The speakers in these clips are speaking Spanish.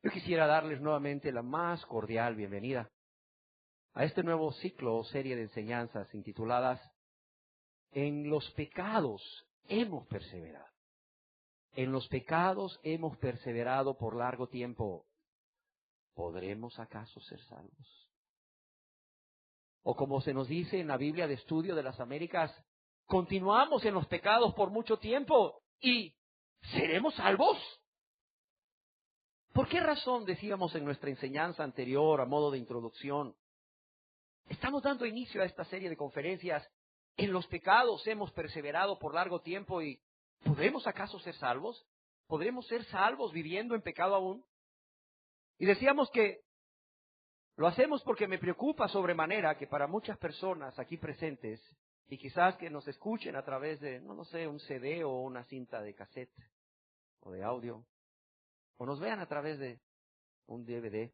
Yo quisiera darles nuevamente la más cordial bienvenida a este nuevo ciclo o serie de enseñanzas intituladas En los pecados hemos perseverado. En los pecados hemos perseverado por largo tiempo. ¿Podremos acaso ser salvos? O como se nos dice en la Biblia de Estudio de las Américas, continuamos en los pecados por mucho tiempo y ¿seremos salvos? ¿Por qué razón decíamos en nuestra enseñanza anterior, a modo de introducción? Estamos dando inicio a esta serie de conferencias. En los pecados hemos perseverado por largo tiempo y ¿podremos acaso ser salvos? ¿Podremos ser salvos viviendo en pecado aún? Y decíamos que lo hacemos porque me preocupa sobremanera que para muchas personas aquí presentes y quizás que nos escuchen a través de, no sé, un CD o una cinta de cassette o de audio, o nos vean a través de un DVD,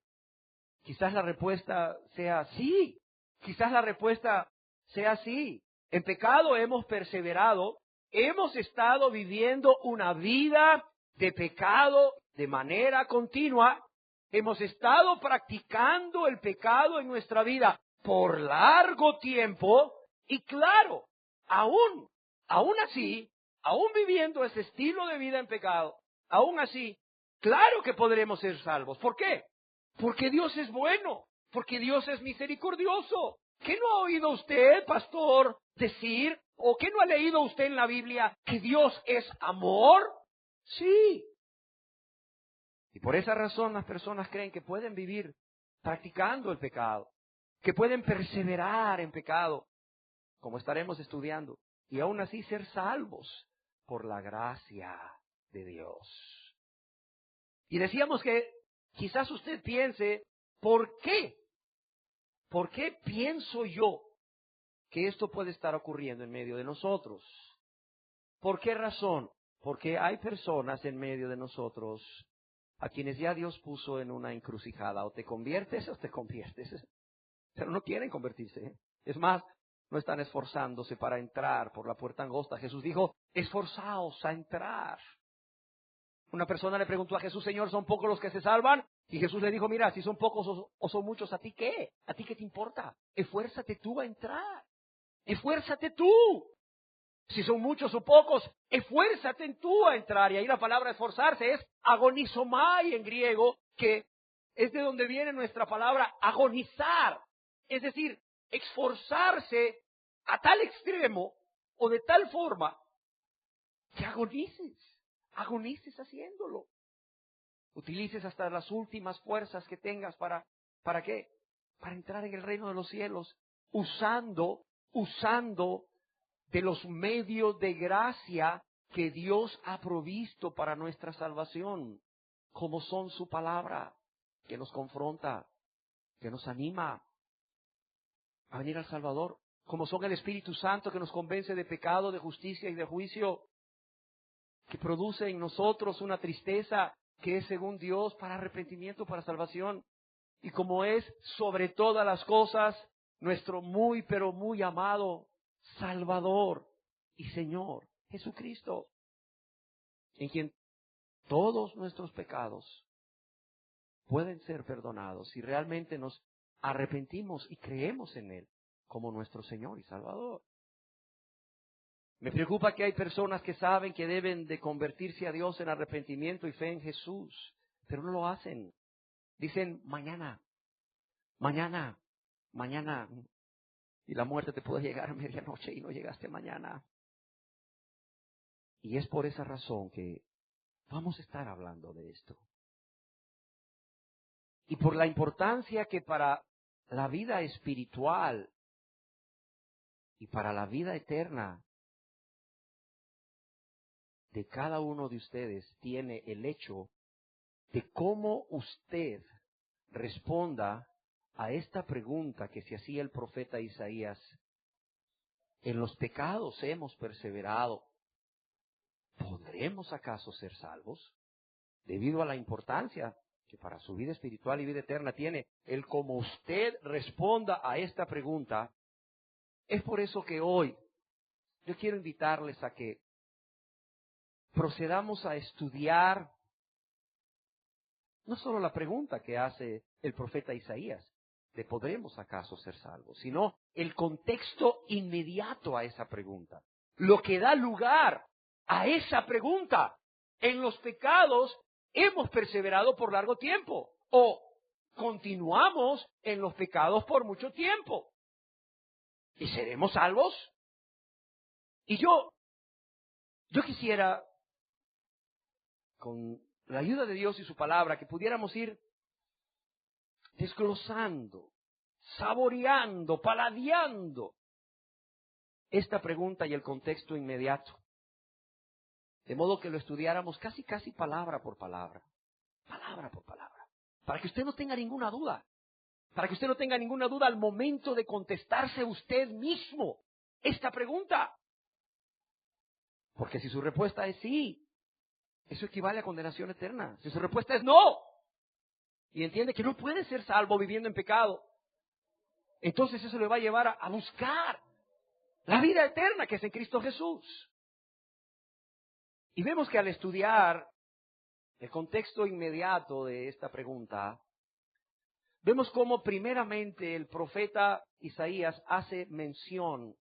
quizás la respuesta sea sí, quizás la respuesta sea sí. En pecado hemos perseverado, hemos estado viviendo una vida de pecado de manera continua, hemos estado practicando el pecado en nuestra vida por largo tiempo y claro, aún así, aún viviendo ese estilo de vida en pecado, aún así, claro que podremos ser salvos. ¿Por qué? Porque Dios es bueno, porque Dios es misericordioso. ¿Qué no ha oído usted, pastor, decir, o qué no ha leído usted en la Biblia, que Dios es amor? Sí. Y por esa razón las personas creen que pueden vivir practicando el pecado, que pueden perseverar en pecado, como estaremos estudiando, y aún así ser salvos por la gracia de Dios. Y decíamos que quizás usted piense, ¿por qué? ¿Por qué pienso yo que esto puede estar ocurriendo en medio de nosotros? ¿Por qué razón? Porque hay personas en medio de nosotros a quienes ya Dios puso en una encrucijada. O te conviertes o te conviertes. Pero no quieren convertirse. Es más, no están esforzándose para entrar por la puerta angosta. Jesús dijo, esforzaos a entrar. Una persona le preguntó a Jesús, Señor, ¿son pocos los que se salvan? Y Jesús le dijo, mira, si son pocos o son muchos, ¿a ti qué? ¿A ti qué te importa? Esfuérzate tú a entrar. Esfuérzate tú. Si son muchos o pocos, esfuérzate tú a entrar. Y ahí la palabra esforzarse es agonizomai en griego, que es de donde viene nuestra palabra agonizar. Es decir, esforzarse a tal extremo o de tal forma que agonices haciéndolo. Utilices hasta las últimas fuerzas que tengas ¿para qué? Para entrar en el reino de los cielos, usando de los medios de gracia que Dios ha provisto para nuestra salvación, como son su palabra, que nos confronta, que nos anima a venir al Salvador, como son el Espíritu Santo que nos convence de pecado, de justicia y de juicio, que produce en nosotros una tristeza que es según Dios para arrepentimiento, para salvación, y como es sobre todas las cosas nuestro muy pero muy amado Salvador y Señor Jesucristo, en quien todos nuestros pecados pueden ser perdonados si realmente nos arrepentimos y creemos en Él como nuestro Señor y Salvador. Me preocupa que hay personas que saben que deben de convertirse a Dios en arrepentimiento y fe en Jesús, pero no lo hacen. Dicen mañana, y la muerte te puede llegar a medianoche y no llegaste mañana. Y es por esa razón que vamos a estar hablando de esto. Y por la importancia que para la vida espiritual y para la vida eterna de cada uno de ustedes tiene el hecho de cómo usted responda a esta pregunta que se hacía el profeta Isaías. En los pecados hemos perseverado. ¿Podremos acaso ser salvos? Debido a la importancia que para su vida espiritual y vida eterna tiene el cómo usted responda a esta pregunta. Es por eso que hoy yo quiero invitarles a que procedamos a estudiar No solo la pregunta que hace el profeta Isaías, ¿de podremos acaso ser salvos?, sino el contexto inmediato a esa pregunta. Lo que da lugar a esa pregunta. En los pecados hemos perseverado por largo tiempo, o continuamos en los pecados por mucho tiempo. ¿Y seremos salvos? Y yo quisiera, con la ayuda de Dios y su palabra, que pudiéramos ir desglosando, saboreando, paladeando esta pregunta y el contexto inmediato. De modo que lo estudiáramos casi palabra por palabra, para que usted no tenga ninguna duda, al momento de contestarse usted mismo esta pregunta. Porque si su respuesta es sí, eso equivale a condenación eterna. Si su respuesta es no, y entiende que no puede ser salvo viviendo en pecado, entonces eso le va a llevar a buscar la vida eterna que es en Cristo Jesús. Y vemos que al estudiar el contexto inmediato de esta pregunta, vemos cómo primeramente el profeta Isaías hace mención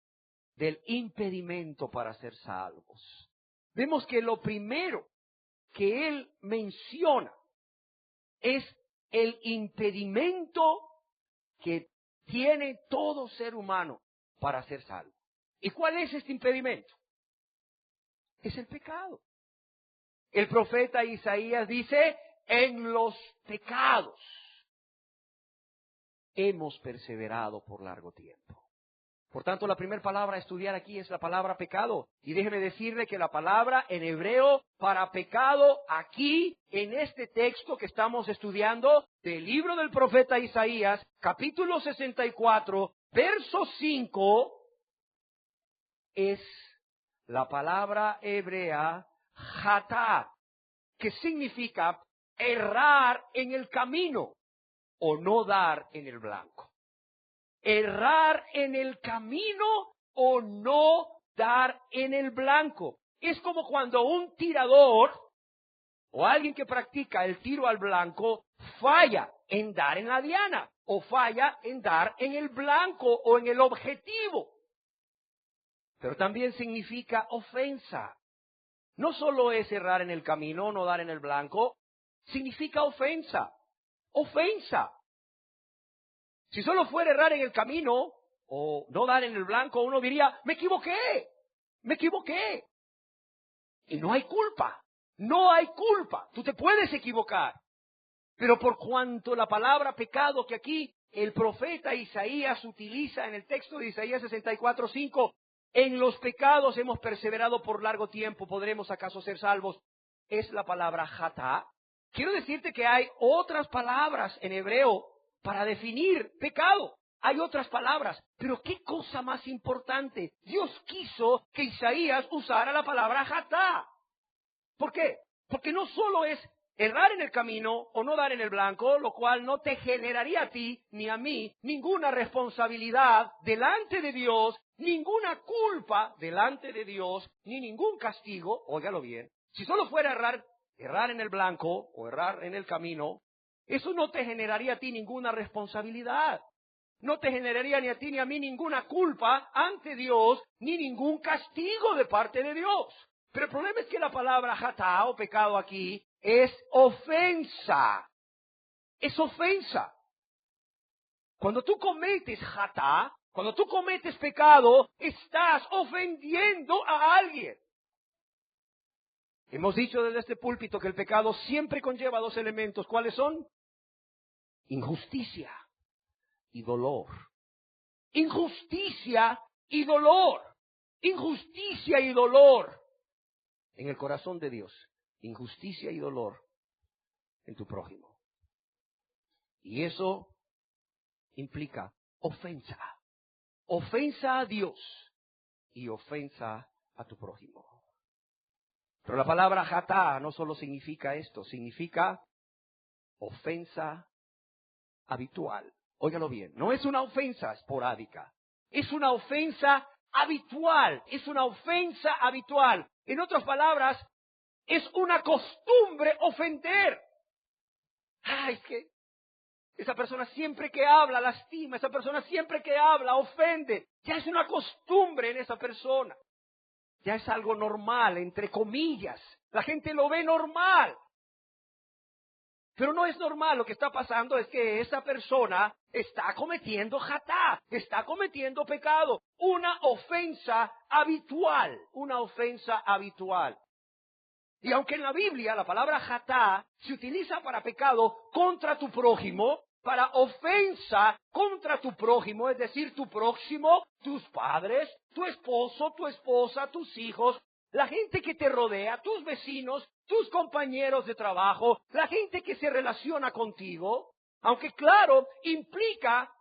del impedimento para ser salvos. Vemos que lo primero que él menciona es el impedimento que tiene todo ser humano para ser salvo. ¿Y cuál es este impedimento? Es el pecado. El profeta Isaías dice, en los pecados hemos perseverado por largo tiempo. Por tanto, la primera palabra a estudiar aquí es la palabra pecado. Y déjeme decirle que la palabra en hebreo para pecado aquí, en este texto que estamos estudiando, del libro del profeta Isaías, capítulo 64, verso 5, es la palabra hebrea jatá, que significa errar en el camino o no dar en el blanco. Errar en el camino o no dar en el blanco. Es como cuando un tirador o alguien que practica el tiro al blanco falla en dar en la diana o falla en dar en el blanco o en el objetivo. Pero también significa ofensa. No solo es errar en el camino o no dar en el blanco, significa ofensa. Ofensa. Si solo fuera errar en el camino o no dar en el blanco, uno diría, me equivoqué. Y no hay culpa. Tú te puedes equivocar. Pero por cuanto la palabra pecado que aquí el profeta Isaías utiliza en el texto de Isaías 64:5, en los pecados hemos perseverado por largo tiempo, ¿podremos acaso ser salvos?, es la palabra jatá. Quiero decirte que hay otras palabras en hebreo para definir pecado. Hay otras palabras, pero qué cosa más importante. Dios quiso que Isaías usara la palabra jatá. ¿Por qué? Porque no solo es errar en el camino o no dar en el blanco, lo cual no te generaría a ti ni a mí ninguna responsabilidad delante de Dios, ninguna culpa delante de Dios, ni ningún castigo, óigalo bien. Si solo fuera errar en el blanco o errar en el camino, eso no te generaría a ti ninguna responsabilidad. No te generaría ni a ti ni a mí ninguna culpa ante Dios, ni ningún castigo de parte de Dios. Pero el problema es que la palabra jatá o pecado aquí es ofensa. Es ofensa. Cuando tú cometes jatá, cuando tú cometes pecado, estás ofendiendo a alguien. Hemos dicho desde este púlpito que el pecado siempre conlleva dos elementos. ¿Cuáles son? Injusticia y dolor. Injusticia y dolor. Injusticia y dolor en el corazón de Dios. Injusticia y dolor en tu prójimo. Y eso implica ofensa. Ofensa a Dios y ofensa a tu prójimo. Pero la palabra jatá no solo significa esto, significa ofensa habitual. Óigalo bien, no es una ofensa esporádica, es una ofensa habitual, En otras palabras, es una costumbre ofender. Es que esa persona siempre que habla lastima, esa persona siempre que habla ofende. Ya es una costumbre en esa persona. Ya es algo normal, entre comillas. La gente lo ve normal. Pero no es normal. Lo que está pasando es que esa persona está cometiendo jatá, está cometiendo pecado. Una ofensa habitual, una ofensa habitual. Y aunque en la Biblia la palabra jatá se utiliza para pecado contra tu prójimo, para ofensa contra tu prójimo, es decir, tu próximo, tus padres, tu esposo, tu esposa, tus hijos, la gente que te rodea, tus vecinos, tus compañeros de trabajo, la gente que se relaciona contigo, aunque claro, implica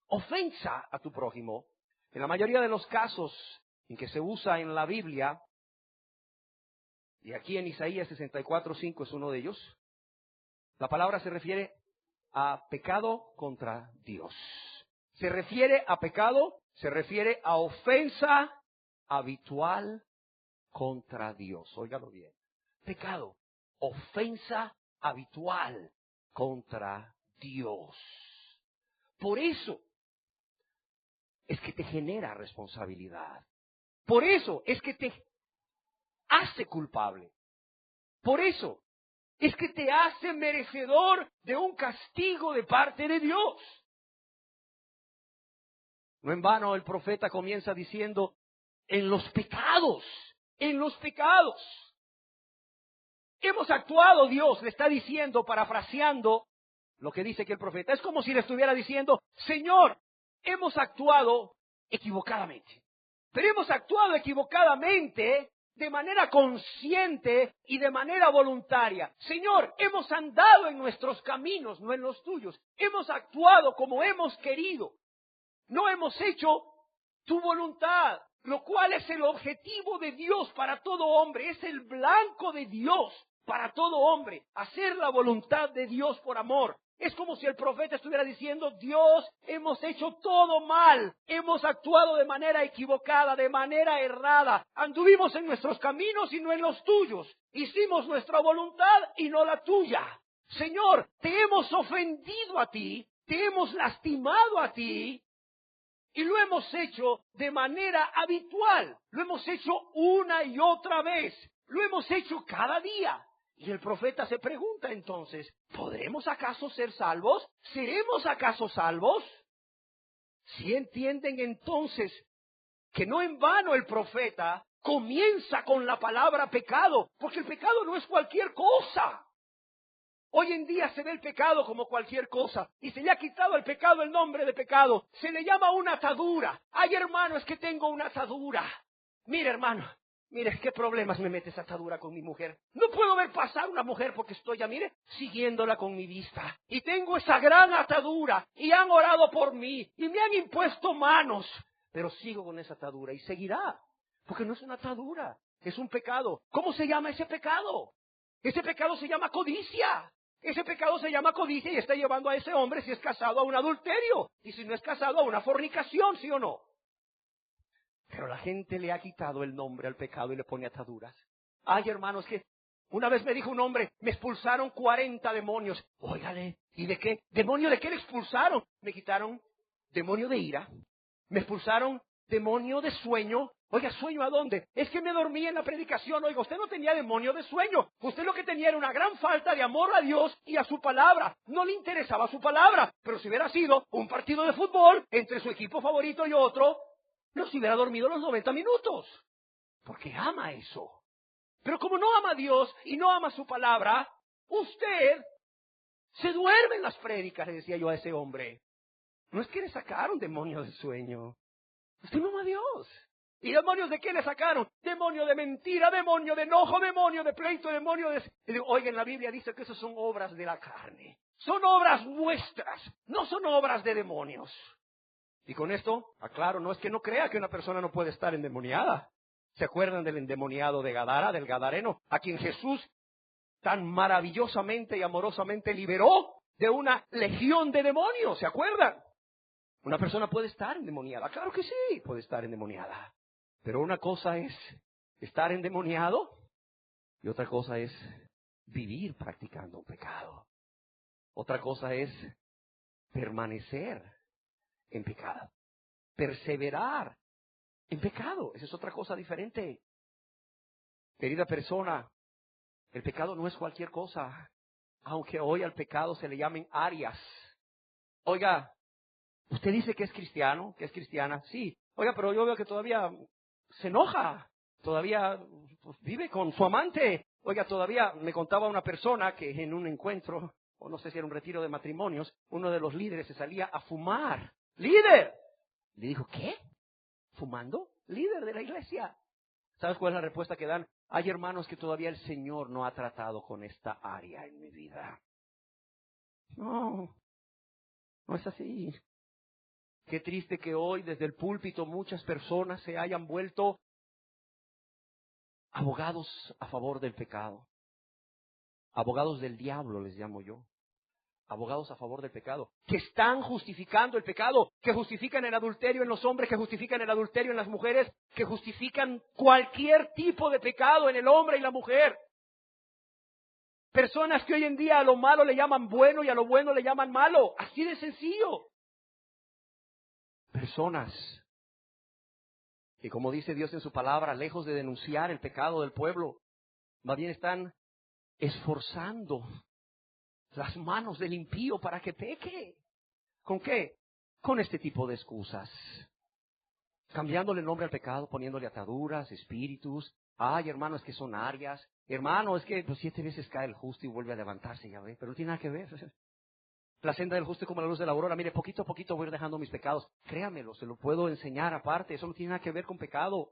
ofensa a tu prójimo, en la mayoría de los casos en que se usa en la Biblia, y aquí en Isaías 64:5 es uno de ellos, la palabra se refiere a pecado contra Dios. Se refiere a pecado, se refiere a ofensa habitual contra Dios. Óigalo bien. Pecado, ofensa habitual contra Dios. Por eso es que te genera responsabilidad. Por eso es que te hace culpable. Por eso es que te hace merecedor de un castigo de parte de Dios. No en vano el profeta comienza diciendo, en los pecados, hemos actuado. Dios le está diciendo, parafraseando lo que dice que el profeta. Es como si le estuviera diciendo, Señor, hemos actuado equivocadamente. Pero hemos actuado equivocadamente de manera consciente y de manera voluntaria. Señor, hemos andado en nuestros caminos, no en los tuyos. Hemos actuado como hemos querido. No hemos hecho tu voluntad, lo cual es el objetivo de Dios para todo hombre. Es el blanco de Dios para todo hombre. Hacer la voluntad de Dios por amor. Es como si el profeta estuviera diciendo, Dios, hemos hecho todo mal, hemos actuado de manera equivocada, de manera errada, anduvimos en nuestros caminos y no en los tuyos, hicimos nuestra voluntad y no la tuya. Señor, te hemos ofendido a ti, te hemos lastimado a ti, y lo hemos hecho de manera habitual, lo hemos hecho una y otra vez, lo hemos hecho cada día. Y el profeta se pregunta entonces, ¿podremos acaso ser salvos? ¿Seremos acaso salvos? Si entienden entonces que no en vano el profeta comienza con la palabra pecado, porque el pecado no es cualquier cosa. Hoy en día se ve el pecado como cualquier cosa y se le ha quitado al pecado el nombre de pecado. Se le llama una atadura. Ay, hermano, es que tengo una atadura. Mire, hermano, mire, qué problemas me mete esa atadura con mi mujer. No puedo ver pasar una mujer porque estoy ya, mire, siguiéndola con mi vista. Y tengo esa gran atadura y han orado por mí y me han impuesto manos. Pero sigo con esa atadura y seguirá. Porque no es una atadura, es un pecado. ¿Cómo se llama ese pecado? Ese pecado se llama codicia. Ese pecado se llama codicia y está llevando a ese hombre, si es casado, a un adulterio. Y si no es casado, a una fornicación, ¿sí o no? Pero la gente le ha quitado el nombre al pecado y le pone ataduras. Ay, hermanos, que una vez me dijo un hombre, me expulsaron 40 demonios. Óigale, ¿y de qué? ¿Demonio de qué le expulsaron? Me quitaron demonio de ira. Me expulsaron demonio de sueño. Oiga, ¿sueño a dónde? Es que me dormí en la predicación. Oiga, usted no tenía demonio de sueño. Usted lo que tenía era una gran falta de amor a Dios y a su palabra. No le interesaba su palabra. Pero si hubiera sido un partido de fútbol entre su equipo favorito y otro, no se hubiera dormido los 90 minutos. Porque ama eso. Pero como no ama a Dios y no ama su palabra, usted se duerme en las prédicas, le decía yo a ese hombre. No es que le sacaron demonio de sueño. Usted no ama a Dios. ¿Y demonios de qué le sacaron? Demonio de mentira, demonio de enojo, demonio de pleito, demonio de... Y digo, oiga, en la Biblia dice que esas son obras de la carne. Son obras vuestras, no son obras de demonios. Y con esto, aclaro, no es que no crea que una persona no puede estar endemoniada. ¿Se acuerdan del endemoniado de Gadara, del Gadareno, a quien Jesús tan maravillosamente y amorosamente liberó de una legión de demonios? ¿Se acuerdan? Una persona puede estar endemoniada, claro que sí, puede estar endemoniada. Pero una cosa es estar endemoniado y otra cosa es vivir practicando un pecado. Otra cosa es permanecer en pecado. Perseverar en pecado. Esa es otra cosa diferente. Querida persona, el pecado no es cualquier cosa. Aunque hoy al pecado se le llamen áreas. Oiga, usted dice que es cristiano, que es cristiana. Sí. Oiga, pero yo veo que todavía se enoja. Todavía pues, vive con su amante. Oiga, todavía me contaba una persona que en un encuentro, o no sé si era un retiro de matrimonios, uno de los líderes se salía a fumar. ¡Líder! Le dijo, ¿qué? ¿Fumando? Líder de la iglesia. ¿Sabes cuál es la respuesta que dan? Hay hermanos que todavía el Señor no ha tratado con esta área en mi vida. No, no es así. Qué triste que hoy desde el púlpito muchas personas se hayan vuelto abogados a favor del pecado. Abogados del diablo les llamo yo. Abogados a favor del pecado. Que están justificando el pecado. Que justifican el adulterio en los hombres. Que justifican el adulterio en las mujeres. Que justifican cualquier tipo de pecado en el hombre y la mujer. Personas que hoy en día a lo malo le llaman bueno y a lo bueno le llaman malo. Así de sencillo. Personas que, como dice Dios en su palabra, lejos de denunciar el pecado del pueblo, más bien están esforzando las manos del impío para que peque. ¿Con qué? Con este tipo de excusas. Cambiándole el nombre al pecado, poniéndole ataduras, espíritus. Ay, hermano, es que son áreas. Hermano, es que pues 7 veces cae el justo y vuelve a levantarse, ya ve. Pero no tiene nada que ver. La senda del justo es como la luz de la aurora. Mire, poquito a poquito voy a ir dejando mis pecados. Créamelo, se lo puedo enseñar aparte. Eso no tiene nada que ver con pecado.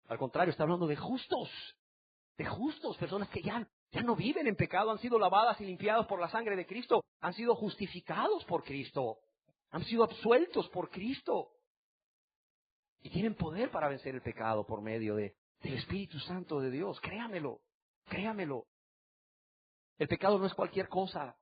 Al contrario, está hablando de justos. De justos, personas que ya no viven en pecado, han sido lavadas y limpiadas por la sangre de Cristo. Han sido justificados por Cristo. Han sido absueltos por Cristo. Y tienen poder para vencer el pecado por medio del Espíritu Santo de Dios. Créamelo, créamelo. El pecado no es cualquier cosa.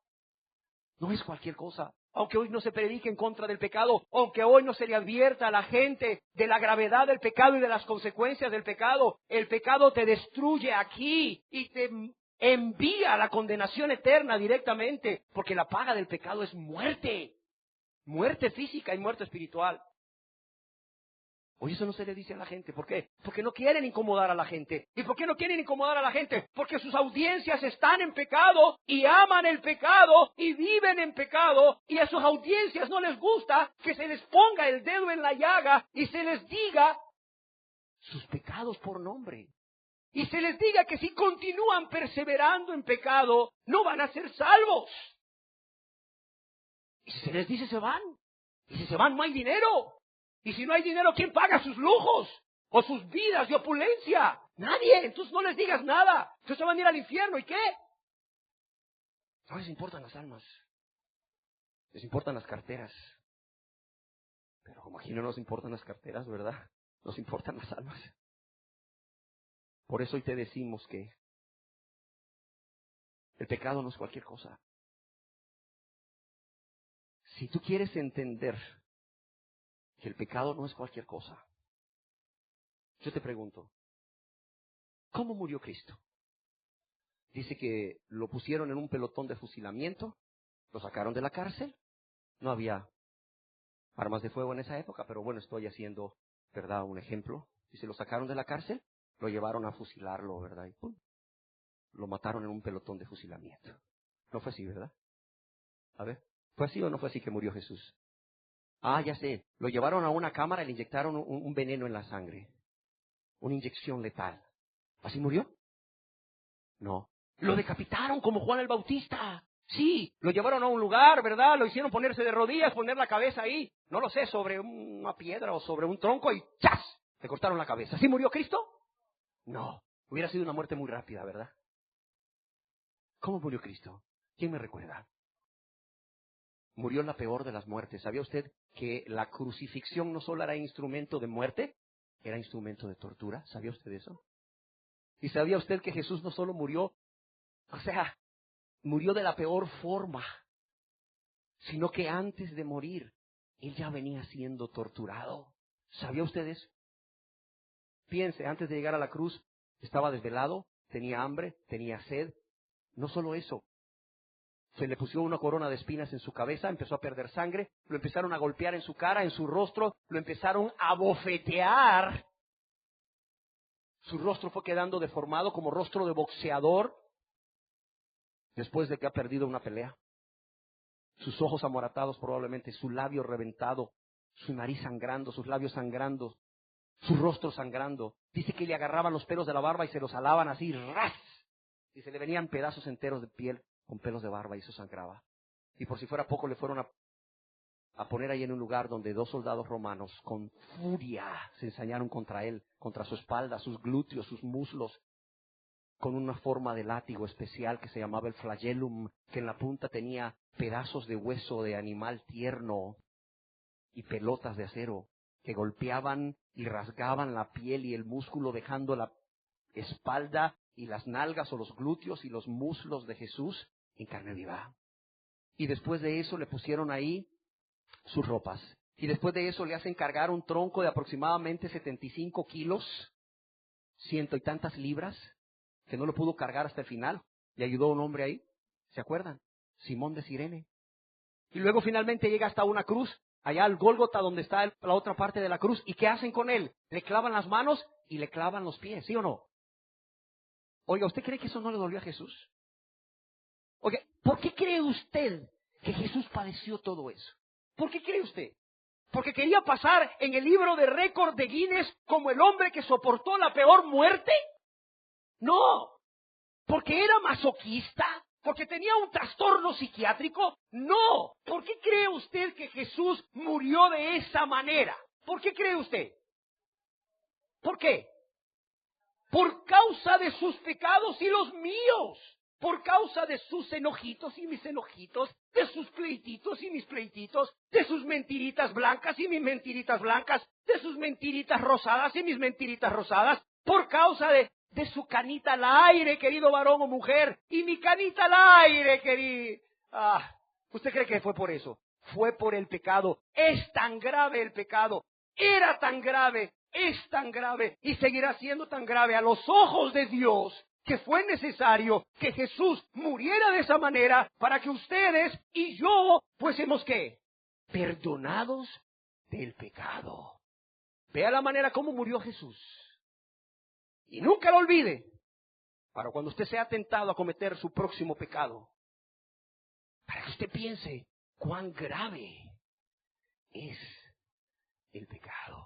No es cualquier cosa. Aunque hoy no se predique en contra del pecado, aunque hoy no se le advierta a la gente de la gravedad del pecado y de las consecuencias del pecado, el pecado te destruye aquí y te envía a la condenación eterna directamente, porque la paga del pecado es muerte. Muerte física y muerte espiritual. Hoy eso no se le dice a la gente. ¿Por qué? Porque no quieren incomodar a la gente. ¿Y por qué no quieren incomodar a la gente? Porque sus audiencias están en pecado y aman el pecado y viven en pecado. Y a sus audiencias no les gusta que se les ponga el dedo en la llaga y se les diga sus pecados por nombre. Y se les diga que si continúan perseverando en pecado, no van a ser salvos. Y si se les dice se van. Y si se van no hay dinero. Y si no hay dinero, ¿quién paga sus lujos? O sus vidas de opulencia. Nadie. Entonces no les digas nada. Entonces se van a ir al infierno. ¿Y qué? No les importan las almas. Les importan las carteras. Pero como aquí no nos importan las carteras, ¿verdad? Nos importan las almas. Por eso hoy te decimos que el pecado no es cualquier cosa. Si tú quieres entender que el pecado no es cualquier cosa, yo te pregunto, ¿cómo murió Cristo? Dice que lo pusieron en un pelotón de fusilamiento, lo sacaron de la cárcel, no había armas de fuego en esa época, pero bueno, estoy haciendo, ¿verdad?, un ejemplo. Dice, lo sacaron de la cárcel, lo llevaron a fusilarlo, ¿verdad? Y ¡pum!, lo mataron en un pelotón de fusilamiento. No fue así, ¿verdad? A ver, ¿fue así o no fue así que murió Jesús? Ah, ya sé, lo llevaron a una cámara y le inyectaron un veneno en la sangre, una inyección letal. ¿Así murió? No. Lo decapitaron como Juan el Bautista. Sí, lo llevaron a un lugar, ¿verdad? Lo hicieron ponerse de rodillas, poner la cabeza ahí, no lo sé, sobre una piedra o sobre un tronco y ¡chas! Le cortaron la cabeza. ¿Así murió Cristo? No. Hubiera sido una muerte muy rápida, ¿verdad? ¿Cómo murió Cristo? ¿Quién me recuerda? Murió la peor de las muertes. ¿Sabía usted que la crucifixión no solo era instrumento de muerte, era instrumento de tortura? ¿Sabía usted eso? ¿Y sabía usted que Jesús no solo murió, murió de la peor forma, sino que antes de morir, Él ya venía siendo torturado? ¿Sabía usted eso? Piense, antes de llegar a la cruz, estaba desvelado, tenía hambre, tenía sed. No solo eso, Se le pusieron una corona de espinas en su cabeza, empezó a perder sangre, lo empezaron a golpear en su cara, en su rostro, lo empezaron a bofetear. Su rostro fue quedando deformado como rostro de boxeador después de que ha perdido una pelea. Sus ojos amoratados probablemente, su labio reventado, su nariz sangrando, sus labios sangrando, su rostro sangrando. Dice que le agarraban los pelos de la barba y se los alaban así, ¡ras! Y se le venían pedazos enteros de piel con pelos de barba y eso sangraba. Y por si fuera poco le fueron a poner ahí en un lugar donde 2 soldados romanos con furia se ensañaron contra él, contra su espalda, sus glúteos, sus muslos, con una forma de látigo especial que se llamaba el flagellum, que en la punta tenía pedazos de hueso de animal tierno y pelotas de acero que golpeaban y rasgaban la piel y el músculo, dejando la espalda y las nalgas o los glúteos y los muslos de Jesús en carne viva. Y después de eso le pusieron ahí sus ropas. Y después de eso le hacen cargar un tronco de aproximadamente 75 kilos, 100 y tantas libras, que no lo pudo cargar hasta el final. Le ayudó un hombre ahí, ¿se acuerdan? Simón de Cirene. Y luego finalmente llega hasta una cruz, allá al Gólgota, donde está la otra parte de la cruz. ¿Y qué hacen con él? Le clavan las manos y le clavan los pies, ¿sí o no? Oiga, ¿usted cree que eso no le dolió a Jesús? Oiga, ¿por qué cree usted que Jesús padeció todo eso? ¿Por qué cree usted? ¿Porque quería pasar en el libro de récord de Guinness como el hombre que soportó la peor muerte? No. ¿Porque era masoquista? ¿Porque tenía un trastorno psiquiátrico? No. ¿Por qué cree usted que Jesús murió de esa manera? ¿Por qué cree usted? ¿Por qué? Por causa de sus pecados y los míos. Por causa de sus enojitos y mis enojitos, de sus pleititos y mis pleititos, de sus mentiritas blancas y mis mentiritas blancas, de sus mentiritas rosadas y mis mentiritas rosadas, por causa de su canita al aire, querido varón o mujer, y mi canita al aire, querido. ¿Usted cree que fue por eso? Fue por el pecado. Es tan grave el pecado. Era tan grave, es tan grave y seguirá siendo tan grave a los ojos de Dios, que fue necesario que Jesús muriera de esa manera para que ustedes y yo fuésemos ¿qué? Perdonados del pecado. Vea la manera como murió Jesús. Y nunca lo olvide, para cuando usted sea tentado a cometer su próximo pecado, para que usted piense cuán grave es el pecado.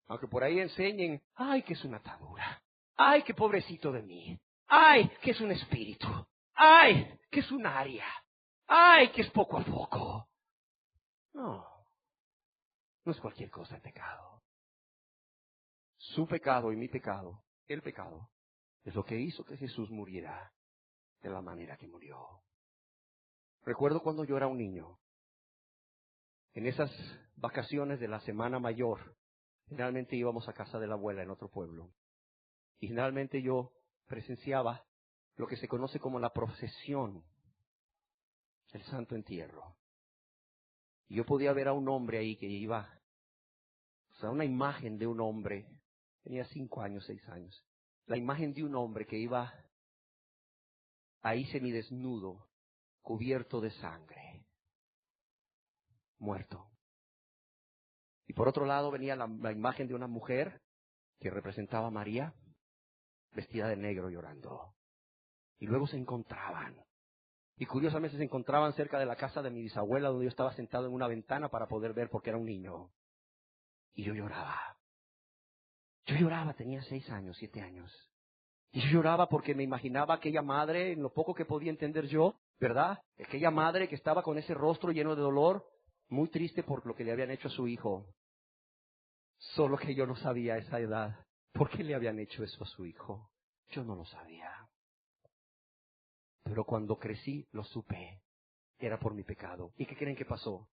Aunque por ahí enseñen, ay, que es una atadura, ay, qué pobrecito de mí, ay, que es un espíritu, ay, que es un área, ay, que es poco a poco. No es cualquier cosa el pecado. Su pecado y mi pecado, el pecado, es lo que hizo que Jesús muriera de la manera que murió. Recuerdo cuando yo era un niño, en esas vacaciones de la Semana Mayor, generalmente íbamos a casa de la abuela en otro pueblo. Y generalmente yo presenciaba lo que se conoce como la procesión, el Santo Entierro. Y yo podía ver a un hombre ahí que iba, una imagen de un hombre, tenía 5 años, 6 años, la imagen de un hombre que iba ahí semidesnudo, cubierto de sangre, muerto. Y por otro lado venía la imagen de una mujer que representaba a María, vestida de negro llorando. Y luego se encontraban. Y curiosamente se encontraban cerca de la casa de mi bisabuela, donde yo estaba sentado en una ventana para poder ver porque era un niño. Y yo lloraba. Tenía 6 años, 7 años. Y yo lloraba porque me imaginaba aquella madre, en lo poco que podía entender yo, ¿verdad? Aquella madre que estaba con ese rostro lleno de dolor, muy triste por lo que le habían hecho a su hijo. Solo que yo no sabía a esa edad por qué le habían hecho eso a su hijo. Yo no lo sabía. Pero cuando crecí, lo supe. Era por mi pecado. ¿Y qué creen que pasó?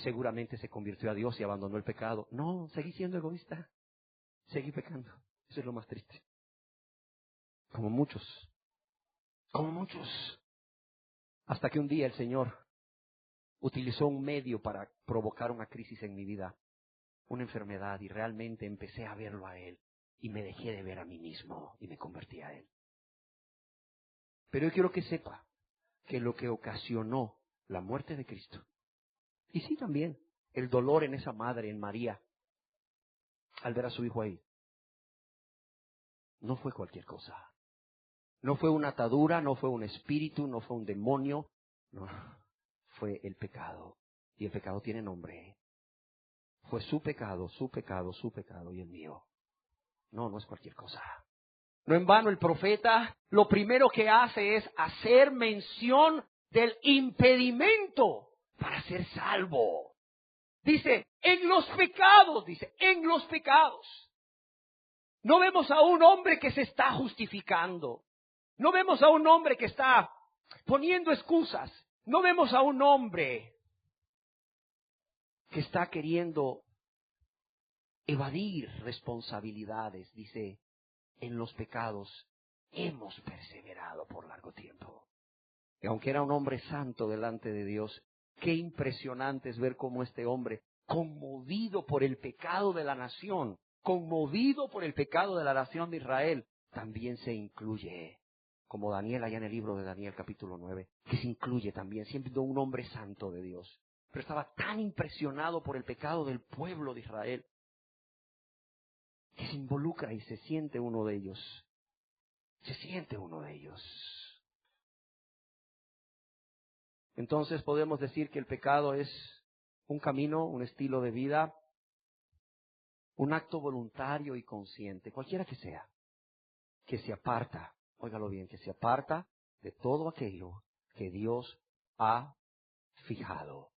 Seguramente se convirtió a Dios y abandonó el pecado. No, seguí siendo egoísta. Seguí pecando. Eso es lo más triste. Como muchos. Hasta que un día el Señor utilizó un medio para provocar una crisis en mi vida. Una enfermedad, y realmente empecé a verlo a Él. Y me dejé de ver a mí mismo y me convertí a Él. Pero yo quiero que sepa que lo que ocasionó la muerte de Cristo, y sí también el dolor en esa madre, en María, al ver a su hijo ahí, no fue cualquier cosa. No fue una atadura, no fue un espíritu, no fue un demonio, no, fue el pecado. Y el pecado tiene nombre. Fue su pecado, su pecado, su pecado y el mío. No, no es cualquier cosa. No en vano el profeta lo primero que hace es hacer mención del impedimento para ser salvo. Dice, en los pecados, dice, en los pecados. No vemos a un hombre que se está justificando. No vemos a un hombre que está poniendo excusas. No vemos a un hombre que está queriendo evadir responsabilidades. Dice, en los pecados hemos perseverado por largo tiempo. Y aunque era un hombre santo delante de Dios, qué impresionante es ver cómo este hombre, conmovido por el pecado de la nación, conmovido por el pecado de la nación de Israel, también se incluye, como Daniel allá en el libro de Daniel capítulo 9, que se incluye también, siendo un hombre santo de Dios. Pero estaba tan impresionado por el pecado del pueblo de Israel, que se involucra y se siente uno de ellos. Se siente uno de ellos. Entonces podemos decir que el pecado es un camino, un estilo de vida, un acto voluntario y consciente, cualquiera que sea, que se aparta, óigalo bien, que se aparta de todo aquello que Dios ha fijado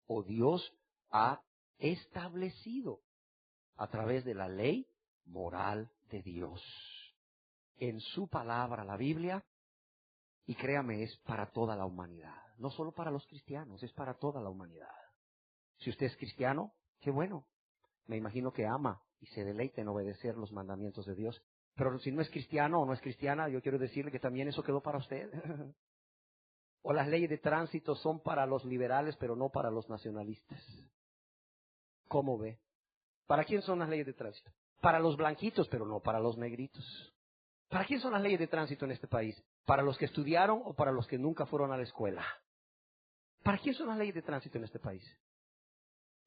o Dios ha establecido a través de la ley moral de Dios. En su palabra, la Biblia, y créame, es para toda la humanidad, no solo para los cristianos, es para toda la humanidad. Si usted es cristiano, qué bueno, me imagino que ama y se deleita en obedecer los mandamientos de Dios. Pero si no es cristiano o no es cristiana, yo quiero decirle que también eso quedó para usted. O las leyes de tránsito son para los liberales, pero no para los nacionalistas. ¿Cómo ve? ¿Para quién son las leyes de tránsito? Para los blanquitos, pero no para los negritos. ¿Para quién son las leyes de tránsito en este país? ¿Para los que estudiaron o para los que nunca fueron a la escuela? ¿Para quién son las leyes de tránsito en este país?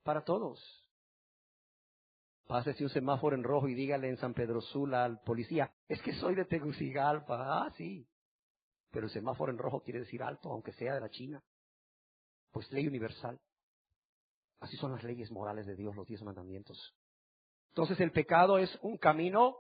Para todos. Pásese un semáforo en rojo y dígale en San Pedro Sula al policía, es que soy de Tegucigalpa. Ah, sí. Pero el semáforo en rojo quiere decir alto, aunque sea de la China. Pues ley universal. Así son las leyes morales de Dios, los 10 mandamientos. Entonces el pecado es un camino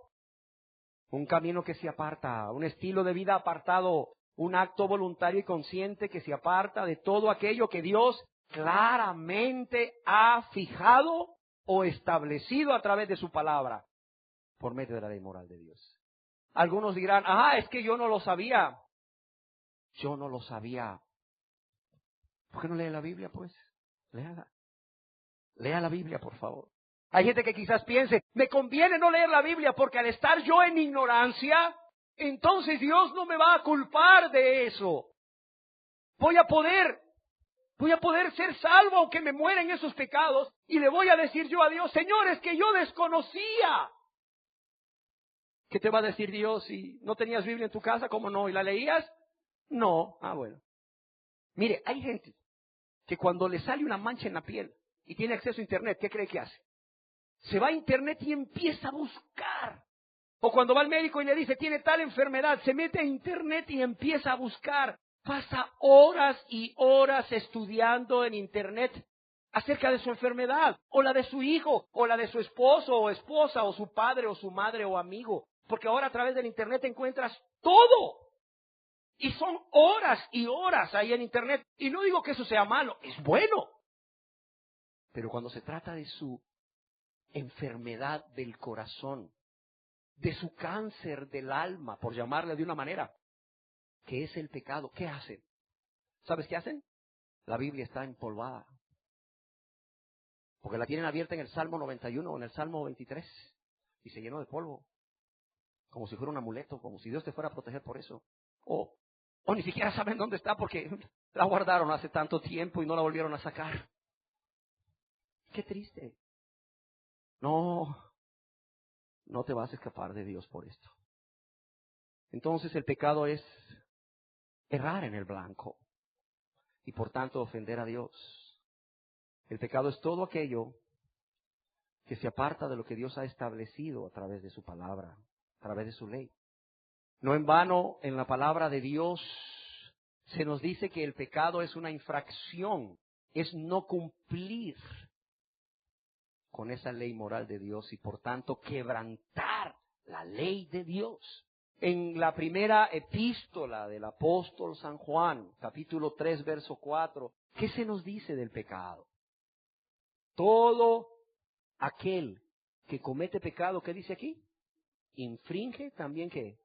que se aparta, un estilo de vida apartado, un acto voluntario y consciente que se aparta de todo aquello que Dios claramente ha fijado o establecido a través de su palabra, por medio de la ley moral de Dios. Algunos dirán, es que yo no lo sabía. Yo no lo sabía. ¿Por qué no lee la Biblia, pues? Léala. Lea la Biblia, por favor. Hay gente que quizás piense, me conviene no leer la Biblia porque al estar yo en ignorancia, entonces Dios no me va a culpar de eso. Voy a poder ser salvo aunque me muera en esos pecados y le voy a decir yo a Dios, Señor, es que yo desconocía. ¿Qué te va a decir Dios si no tenías Biblia en tu casa? ¿Cómo no? ¿Y la leías? No. Bueno. Mire, hay gente que cuando le sale una mancha en la piel y tiene acceso a Internet, ¿qué cree que hace? Se va a Internet y empieza a buscar. O cuando va al médico y le dice, tiene tal enfermedad, se mete a Internet y empieza a buscar. Pasa horas y horas estudiando en Internet acerca de su enfermedad, o la de su hijo, o la de su esposo o esposa, o su padre o su madre o amigo. Porque ahora a través del Internet encuentras todo. Y son horas y horas ahí en Internet. Y no digo que eso sea malo, es bueno. Pero cuando se trata de su enfermedad del corazón, de su cáncer del alma, por llamarle de una manera, que es el pecado, ¿qué hacen? ¿Sabes qué hacen? La Biblia está empolvada. Porque la tienen abierta en el Salmo 91 o en el Salmo 23 y se llenó de polvo. Como si fuera un amuleto, como si Dios te fuera a proteger por eso. O ni siquiera saben dónde está porque la guardaron hace tanto tiempo y no la volvieron a sacar. Qué triste. No te vas a escapar de Dios por esto. Entonces el pecado es errar en el blanco. y por tanto ofender a Dios. El pecado es todo aquello que se aparta de lo que Dios ha establecido a través de su palabra, a través de su ley. No en vano, en la palabra de Dios se nos dice que el pecado es una infracción, es no cumplir con esa ley moral de Dios y por tanto quebrantar la ley de Dios. En la primera epístola del apóstol San Juan, capítulo 3, verso 4, ¿qué se nos dice del pecado? Todo aquel que comete pecado, ¿qué dice aquí? Infringe también ¿qué?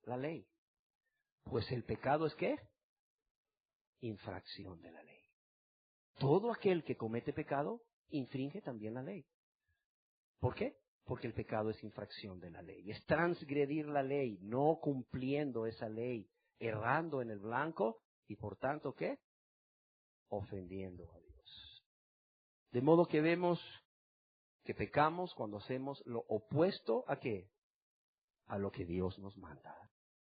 La ley. Pues el pecado es ¿qué? Infracción de la ley. Todo aquel que comete pecado, infringe también la ley. ¿Por qué? Porque el pecado es infracción de la ley. Es transgredir la ley, no cumpliendo esa ley, errando en el blanco y por tanto ¿qué? Ofendiendo a Dios. De modo que vemos que pecamos cuando hacemos lo opuesto ¿a qué? A lo que Dios nos manda.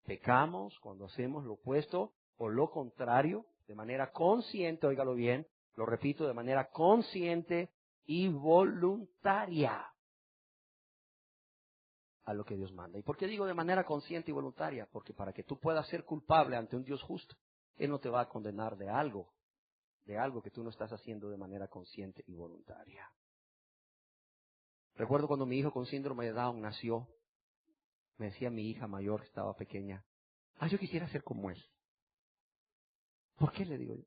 Pecamos cuando hacemos lo opuesto o lo contrario, de manera consciente, óigalo bien, lo repito, de manera consciente y voluntaria a lo que Dios manda. ¿Y por qué digo de manera consciente y voluntaria? Porque para que tú puedas ser culpable ante un Dios justo, Él no te va a condenar de algo que tú no estás haciendo de manera consciente y voluntaria. Recuerdo cuando mi hijo con síndrome de Down nació, me decía mi hija mayor que estaba pequeña, yo quisiera ser como él. ¿Por qué? Le digo yo.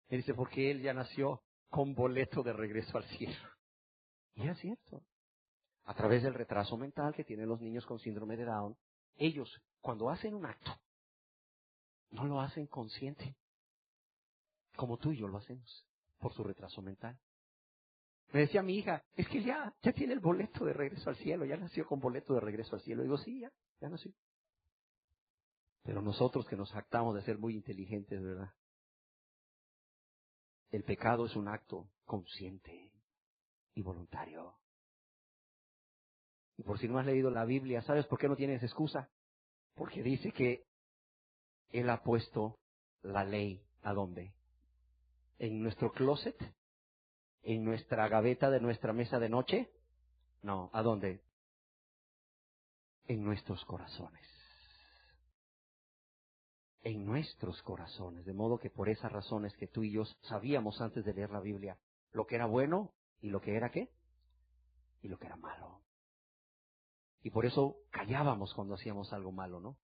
Él dice, porque él ya nació con boleto de regreso al cielo. Y es cierto. A través del retraso mental que tienen los niños con síndrome de Down, ellos, cuando hacen un acto, no lo hacen consciente, como tú y yo lo hacemos, por su retraso mental. Me decía mi hija, es que ya tiene el boleto de regreso al cielo, ya nació con boleto de regreso al cielo. Digo, sí, ya nació. Pero nosotros que nos jactamos de ser muy inteligentes, ¿verdad? El pecado es un acto consciente y voluntario. Y por si no has leído la Biblia, ¿sabes por qué no tienes excusa? Porque dice que Él ha puesto la ley, ¿a dónde? ¿En nuestro closet? ¿En nuestra gaveta de nuestra mesa de noche? No, ¿a dónde? En nuestros corazones. En nuestros corazones. De modo que por esas razones que tú y yo sabíamos antes de leer la Biblia, lo que era bueno y lo que era ¿qué? Y lo que era malo. Y por eso callábamos cuando hacíamos algo malo, ¿no?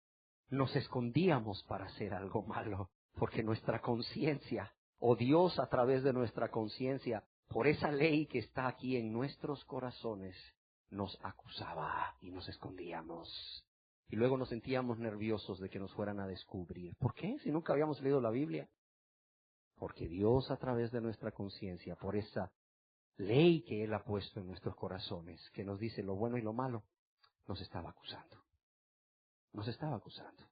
Nos escondíamos para hacer algo malo, porque nuestra conciencia, o Dios a través de nuestra conciencia, por esa ley que está aquí en nuestros corazones, nos acusaba y nos escondíamos. Y luego nos sentíamos nerviosos de que nos fueran a descubrir. ¿Por qué? Si nunca habíamos leído la Biblia. Porque Dios a través de nuestra conciencia, por esa ley que Él ha puesto en nuestros corazones, que nos dice lo bueno y lo malo, nos estaba acusando. Nos estaba acusando.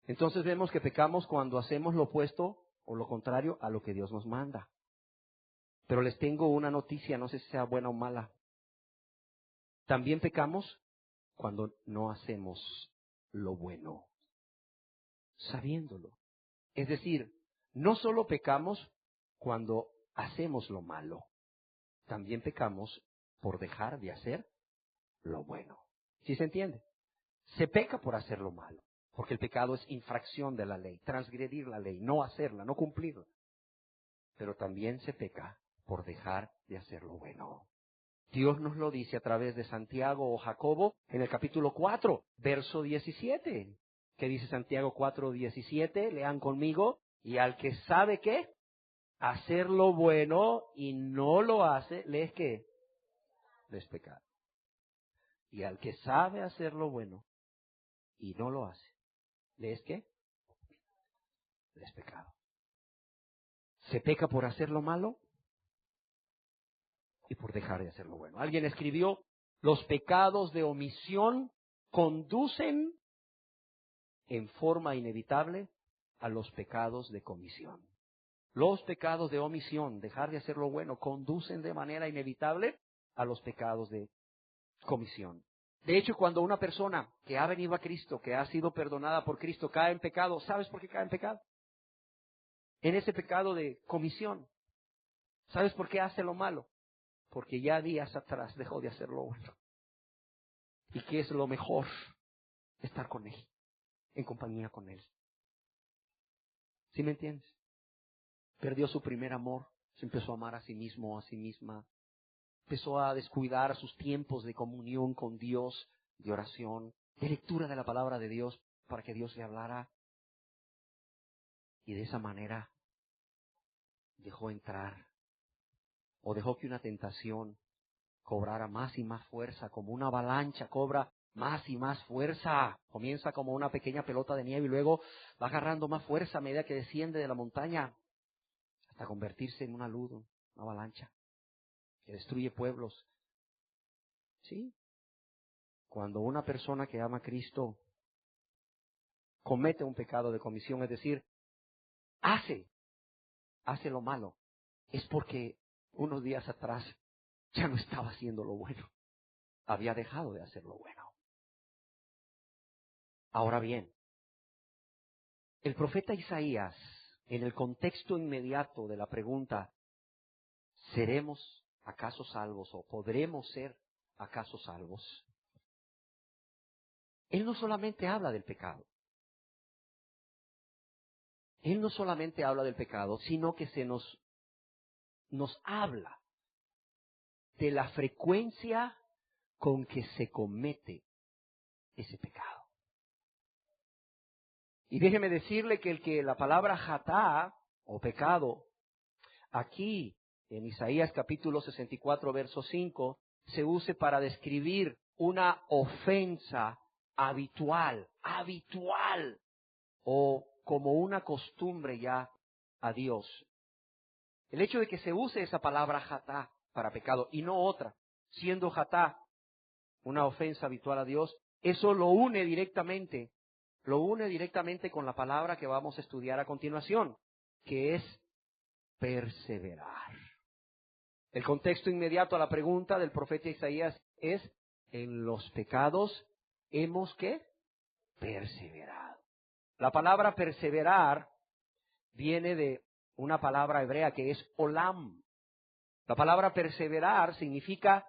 Entonces vemos que pecamos cuando hacemos lo opuesto o lo contrario a lo que Dios nos manda. Pero les tengo una noticia, no sé si sea buena o mala. También pecamos cuando no hacemos lo bueno, sabiéndolo. Es decir, no solo pecamos cuando hacemos lo malo, también pecamos por dejar de hacer lo bueno. ¿Sí se entiende? Se peca por hacer lo malo, porque el pecado es infracción de la ley, transgredir la ley, no hacerla, no cumplirla. Pero también se peca por dejar de hacer lo bueno. Dios nos lo dice a través de Santiago o Jacobo en el capítulo 4, verso 17. ¿Qué dice Santiago 4, 17? Lean conmigo. Y al que sabe ¿qué? Hacer lo bueno y no lo hace, ¿le es qué? Es pecado. Y al que sabe hacer lo bueno y no lo hace, ¿le es qué? Es pecado. Se peca por hacer lo malo y por dejar de hacer lo bueno. Alguien escribió, los pecados de omisión conducen en forma inevitable a los pecados de comisión. Los pecados de omisión, dejar de hacer lo bueno, conducen de manera inevitable a los pecados de comisión. De hecho, cuando una persona que ha venido a Cristo, que ha sido perdonada por Cristo, cae en pecado, ¿sabes por qué cae en pecado? en ese pecado de comisión. ¿Sabes por qué hace lo malo? Porque ya días atrás dejó de hacer lo bueno. ¿Y qué es lo mejor? Estar con Él, en compañía con Él. ¿Sí me entiendes? Perdió su primer amor, se empezó a amar a sí mismo, a sí misma. Empezó a descuidar sus tiempos de comunión con Dios, de oración, de lectura de la palabra de Dios, para que Dios le hablara. Y de esa manera dejó entrar, o dejó que una tentación cobrara más y más fuerza, como una avalancha cobra más y más fuerza. Comienza como una pequeña pelota de nieve y luego va agarrando más fuerza a medida que desciende de la montaña, hasta convertirse en una luz, una avalancha que destruye pueblos. ¿Sí? Cuando una persona que ama a Cristo comete un pecado de comisión, es decir, hace lo malo, es porque unos días atrás ya no estaba haciendo lo bueno. Había dejado de hacer lo bueno. Ahora bien, el profeta Isaías, en el contexto inmediato de la pregunta, ¿seremos acaso salvos o podremos ser acaso salvos? Él no solamente habla del pecado. Él no solamente habla del pecado, sino que nos habla de la frecuencia con que se comete ese pecado. Y déjeme decirle que la palabra jatá, o pecado, aquí en Isaías capítulo 64, verso 5, se use para describir una ofensa habitual, o como una costumbre ya a Dios. El hecho de que se use esa palabra jatá para pecado y no otra, siendo jatá una ofensa habitual a Dios, eso lo une directamente con la palabra que vamos a estudiar a continuación, que es perseverar. El contexto inmediato a la pregunta del profeta Isaías es: en los pecados hemos ¿qué? Perseverado. La palabra perseverar viene de una palabra hebrea que es olam. La palabra perseverar significa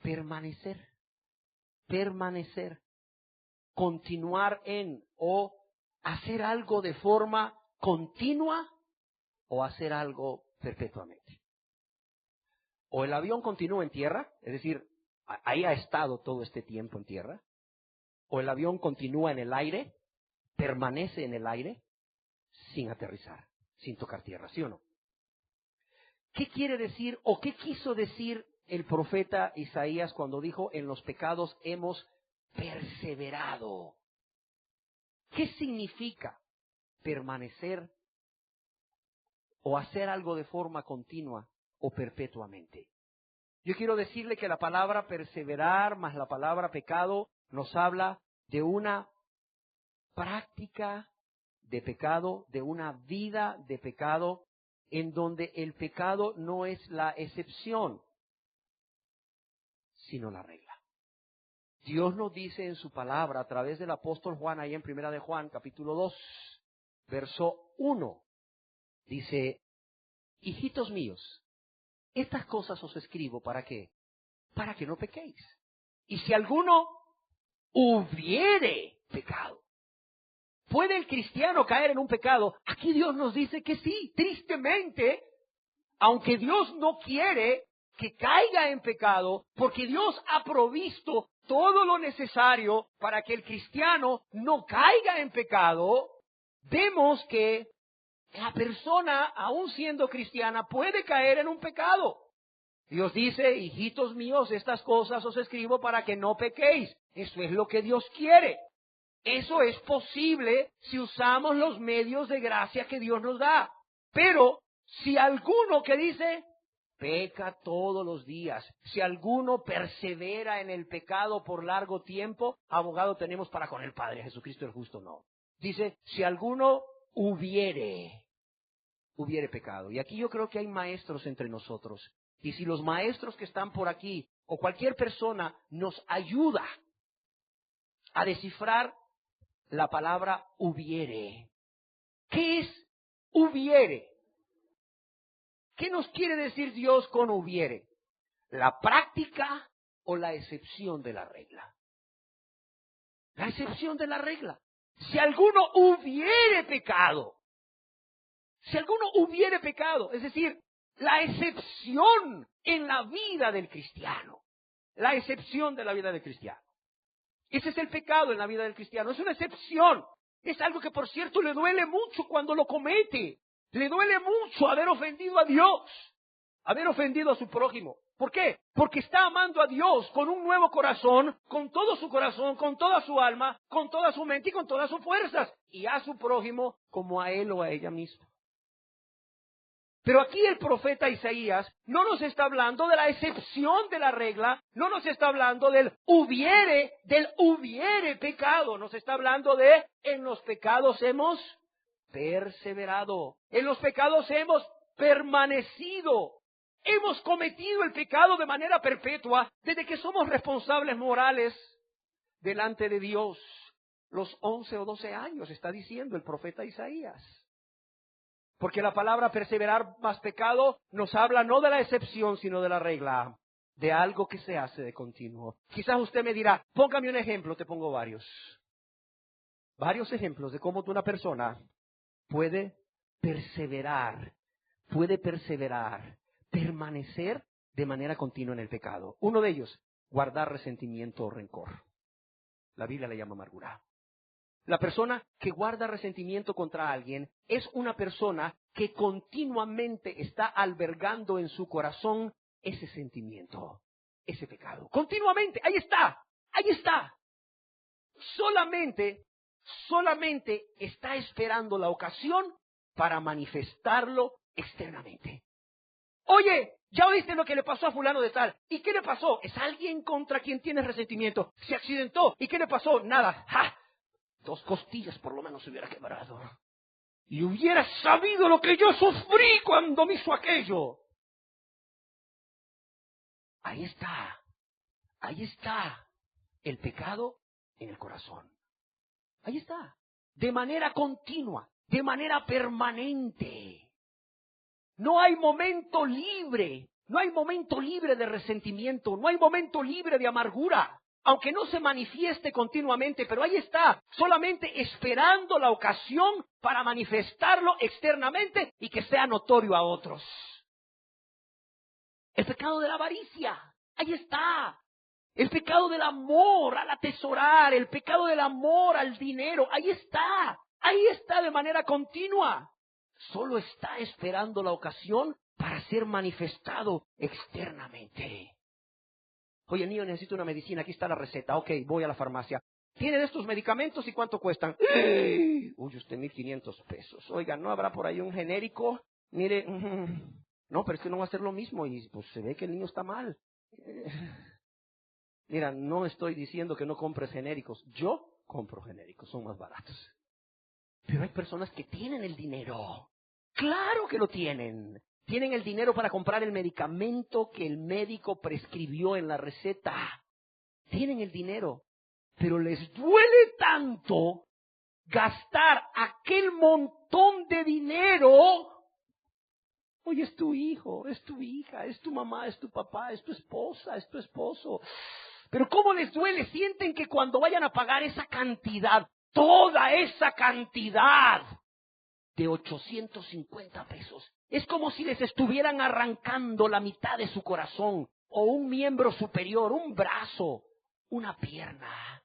permanecer, continuar en, o hacer algo de forma continua, o hacer algo perpetuamente. O el avión continúa en tierra, es decir, ahí ha estado todo este tiempo en tierra, o el avión continúa en el aire, permanece en el aire, sin aterrizar, sin tocar tierra, ¿sí o no? ¿Qué quiere decir o qué quiso decir el profeta Isaías cuando dijo: en los pecados hemos perseverado? ¿Qué significa permanecer o hacer algo de forma continua o perpetuamente? Yo quiero decirle que la palabra perseverar más la palabra pecado nos habla de una práctica de pecado, de una vida de pecado, en donde el pecado no es la excepción, sino la regla. Dios nos dice en su palabra a través del apóstol Juan, ahí en Primera de Juan, capítulo 2, verso 1, dice: hijitos míos, estas cosas os escribo, ¿para qué? Para que no pequéis. Y si alguno hubiere pecado, ¿puede el cristiano caer en un pecado? Aquí Dios nos dice que sí, tristemente, aunque Dios no quiere que caiga en pecado, porque Dios ha provisto todo lo necesario para que el cristiano no caiga en pecado, vemos que la persona, aun siendo cristiana, puede caer en un pecado. Dios dice: hijitos míos, estas cosas os escribo para que no pequéis. Eso es lo que Dios quiere. Eso es posible si usamos los medios de gracia que Dios nos da. Pero si alguno que dice peca todos los días, si alguno persevera en el pecado por largo tiempo, abogado tenemos para con el Padre, Jesucristo el justo no. Dice: si alguno hubiere pecado. Y aquí yo creo que hay maestros entre nosotros. Y si los maestros que están por aquí, o cualquier persona, nos ayuda a descifrar la palabra hubiere. ¿Qué es hubiere? ¿Qué nos quiere decir Dios con hubiere? ¿La práctica o la excepción de la regla? La excepción de la regla. Si alguno hubiere pecado, es decir, la excepción en la vida del cristiano, la excepción de la vida del cristiano. Ese es el pecado en la vida del cristiano, es una excepción. Es algo que, por cierto, le duele mucho cuando lo comete. Le duele mucho haber ofendido a Dios, haber ofendido a su prójimo. ¿Por qué? Porque está amando a Dios con un nuevo corazón, con todo su corazón, con toda su alma, con toda su mente y con todas sus fuerzas. Y a su prójimo como a él o a ella misma. Pero aquí el profeta Isaías no nos está hablando de la excepción de la regla, no nos está hablando del hubiere pecado, nos está hablando de en los pecados hemos perseverado, en los pecados hemos permanecido, hemos cometido el pecado de manera perpetua desde que somos responsables morales delante de Dios. Los 11 o 12 años está diciendo el profeta Isaías. Porque la palabra perseverar más pecado nos habla no de la excepción, sino de la regla, de algo que se hace de continuo. Quizás usted me dirá, póngame un ejemplo, te pongo varios. Varios ejemplos de cómo una persona puede perseverar, permanecer de manera continua en el pecado. Uno de ellos, guardar resentimiento o rencor. La Biblia le llama amargura. La persona que guarda resentimiento contra alguien es una persona que continuamente está albergando en su corazón ese sentimiento, ese pecado. Continuamente, ahí está. Solamente está esperando la ocasión para manifestarlo externamente. Oye, ¿ya oíste lo que le pasó a fulano de tal? ¿Y qué le pasó? Es alguien contra quien tienes resentimiento. Se accidentó. ¿Y qué le pasó? Nada. ¡Ja! 2 costillas por lo menos se hubiera quebrado. Y hubiera sabido lo que yo sufrí cuando me hizo aquello. Ahí está el pecado en el corazón. Ahí está. De manera continua, de manera permanente. No hay momento libre de resentimiento, no hay momento libre de amargura. Aunque no se manifieste continuamente, pero ahí está, solamente esperando la ocasión para manifestarlo externamente y que sea notorio a otros. El pecado de la avaricia, ahí está. El pecado del amor al atesorar, el pecado del amor al dinero, ahí está de manera continua. Solo está esperando la ocasión para ser manifestado externamente. Oye, niño, necesito una medicina, aquí está la receta. Ok, voy a la farmacia. ¿Tiene de estos medicamentos y cuánto cuestan? Uy, usted 1,500 pesos. Oiga, ¿no habrá por ahí un genérico? Mire, no, pero es que no va a ser lo mismo y pues se ve que el niño está mal. Mira, no estoy diciendo que no compres genéricos. Yo compro genéricos, son más baratos. Pero hay personas que tienen el dinero. Claro que lo tienen. Tienen el dinero para comprar el medicamento que el médico prescribió en la receta. Tienen el dinero, pero les duele tanto gastar aquel montón de dinero. Oye, es tu hijo, es tu hija, es tu mamá, es tu papá, es tu esposa, es tu esposo. Pero ¿cómo les duele? Sienten que cuando vayan a pagar esa cantidad, toda esa cantidad de 850 pesos, es como si les estuvieran arrancando la mitad de su corazón, o un miembro superior, un brazo, una pierna.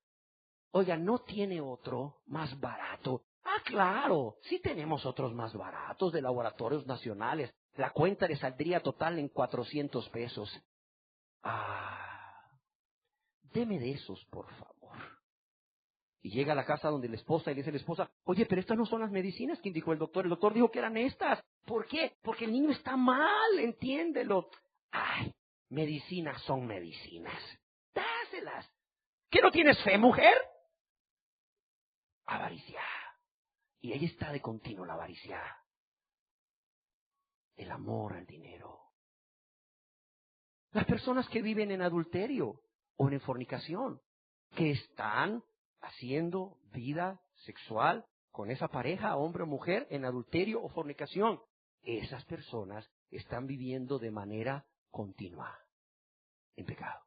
Oiga, ¿no tiene otro más barato? Ah, claro, sí tenemos otros más baratos de laboratorios nacionales. La cuenta le saldría total en 400 pesos. Deme de esos, por favor. Y llega a la casa donde la esposa y le dice a la esposa, oye, pero estas no son las medicinas que indicó el doctor. El doctor dijo que eran estas. ¿Por qué? Porque el niño está mal, entiéndelo. Ay, medicinas son medicinas. Dáselas. ¿Qué, no tienes fe, mujer? Avaricia. Y ahí está de continuo la avaricia. El amor al dinero. Las personas que viven en adulterio o en fornicación, que están haciendo vida sexual con esa pareja, hombre o mujer, en adulterio o fornicación. esas personas están viviendo de manera continua en pecado.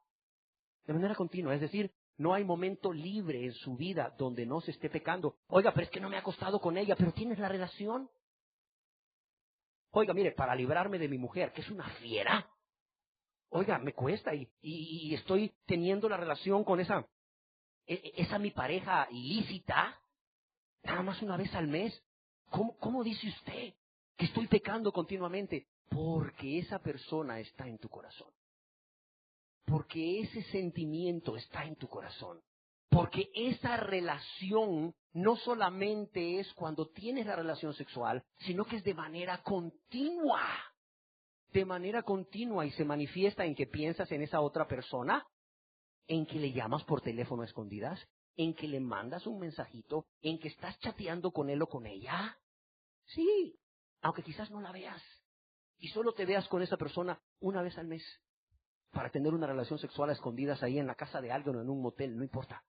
De manera continua, es decir, no hay momento libre en su vida donde no se esté pecando. Oiga, pero es que no me he acostado con ella, pero tienes la relación. Oiga, mire, para librarme de mi mujer, que es una fiera. Oiga, me cuesta y estoy teniendo la relación con esa mi pareja ilícita, nada más una vez al mes. ¿Cómo dice usted que estoy pecando continuamente? Porque esa persona está en tu corazón. Porque ese sentimiento está en tu corazón. Porque esa relación no solamente es cuando tienes la relación sexual, sino que es de manera continua. De manera continua, y se manifiesta en que piensas en esa otra persona, en que le llamas por teléfono a escondidas, en que le mandas un mensajito, en que estás chateando con él o con ella. Sí, aunque quizás no la veas y solo te veas con esa persona una vez al mes para tener una relación sexual a escondidas ahí en la casa de alguien o en un motel, no importa.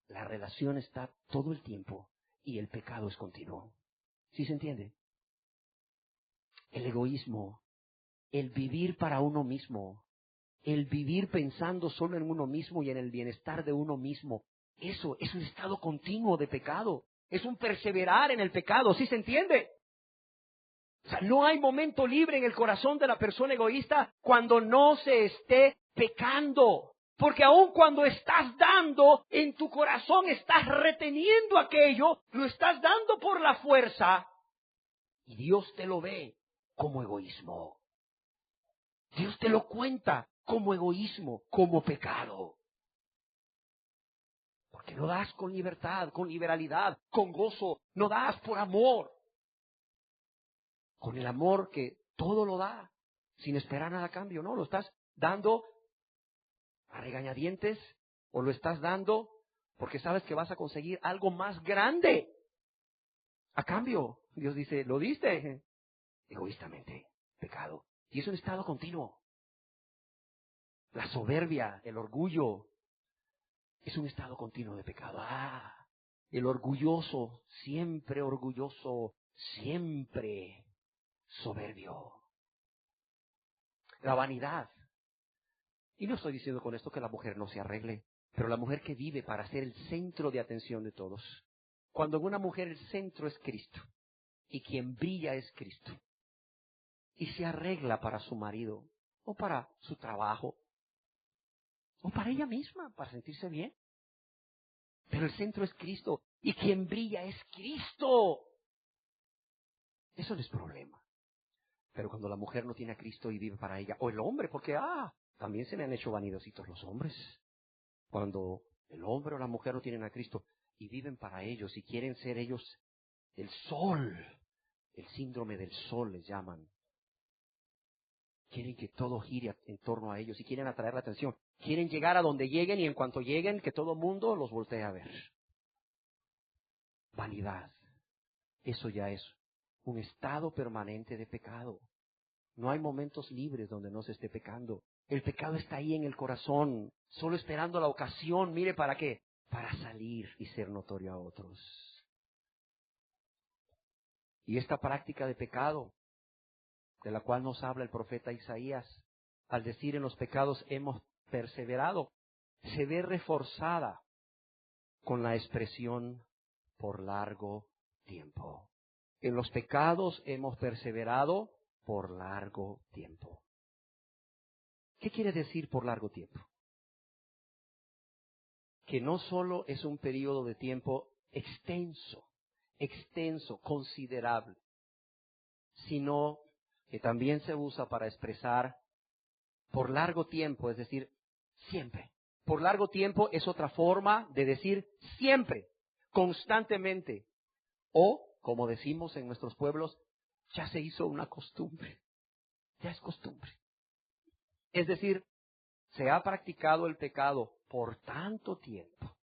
La relación está todo el tiempo y el pecado es continuo. ¿Sí se entiende? El egoísmo, el vivir para uno mismo, el vivir pensando solo en uno mismo y en el bienestar de uno mismo, eso es un estado continuo de pecado. Es un perseverar en el pecado, ¿sí se entiende? O sea, no hay momento libre en el corazón de la persona egoísta cuando no se esté pecando. Porque aun cuando estás dando, en tu corazón estás reteniendo aquello, lo estás dando por la fuerza y Dios te lo ve como egoísmo. Dios te lo cuenta como egoísmo, como pecado. Porque no das con libertad, con liberalidad, con gozo, no das por amor. Con el amor que todo lo da, sin esperar nada a cambio, ¿no? Lo estás dando a regañadientes o lo estás dando porque sabes que vas a conseguir algo más grande a cambio. Dios dice, lo diste egoístamente, pecado. Y es un estado continuo. La soberbia, el orgullo, es un estado continuo de pecado. El orgulloso, siempre soberbio. La vanidad. Y no estoy diciendo con esto que la mujer no se arregle, pero la mujer que vive para ser el centro de atención de todos. Cuando en una mujer el centro es Cristo y quien brilla es Cristo y se arregla para su marido o para su trabajo o para ella misma, para sentirse bien. Pero el centro es Cristo y quien brilla es Cristo. Eso no es problema. Pero cuando la mujer no tiene a Cristo y vive para ella, o el hombre, porque también se me han hecho vanidositos los hombres. Cuando el hombre o la mujer no tienen a Cristo y viven para ellos y quieren ser ellos el sol, el síndrome del sol les llaman. Quieren que todo gire en torno a ellos y quieren atraer la atención. Quieren llegar a donde lleguen y en cuanto lleguen que todo el mundo los voltee a ver. Vanidad. Eso ya es un estado permanente de pecado. No hay momentos libres donde no se esté pecando. El pecado está ahí en el corazón, solo esperando la ocasión. Mire, ¿para qué? Para salir y ser notorio a otros. Y esta práctica de pecado, de la cual nos habla el profeta Isaías, al decir en los pecados hemos perseverado, se ve reforzada con la expresión por largo tiempo. En los pecados hemos perseverado por largo tiempo. ¿Qué quiere decir por largo tiempo? Que no solo es un periodo de tiempo extenso, considerable, sino que también se usa para expresar por largo tiempo, es decir, siempre. Por largo tiempo es otra forma de decir siempre, constantemente, o, como decimos en nuestros pueblos, ya se hizo una costumbre, ya es costumbre. Es decir, se ha practicado el pecado por tanto tiempo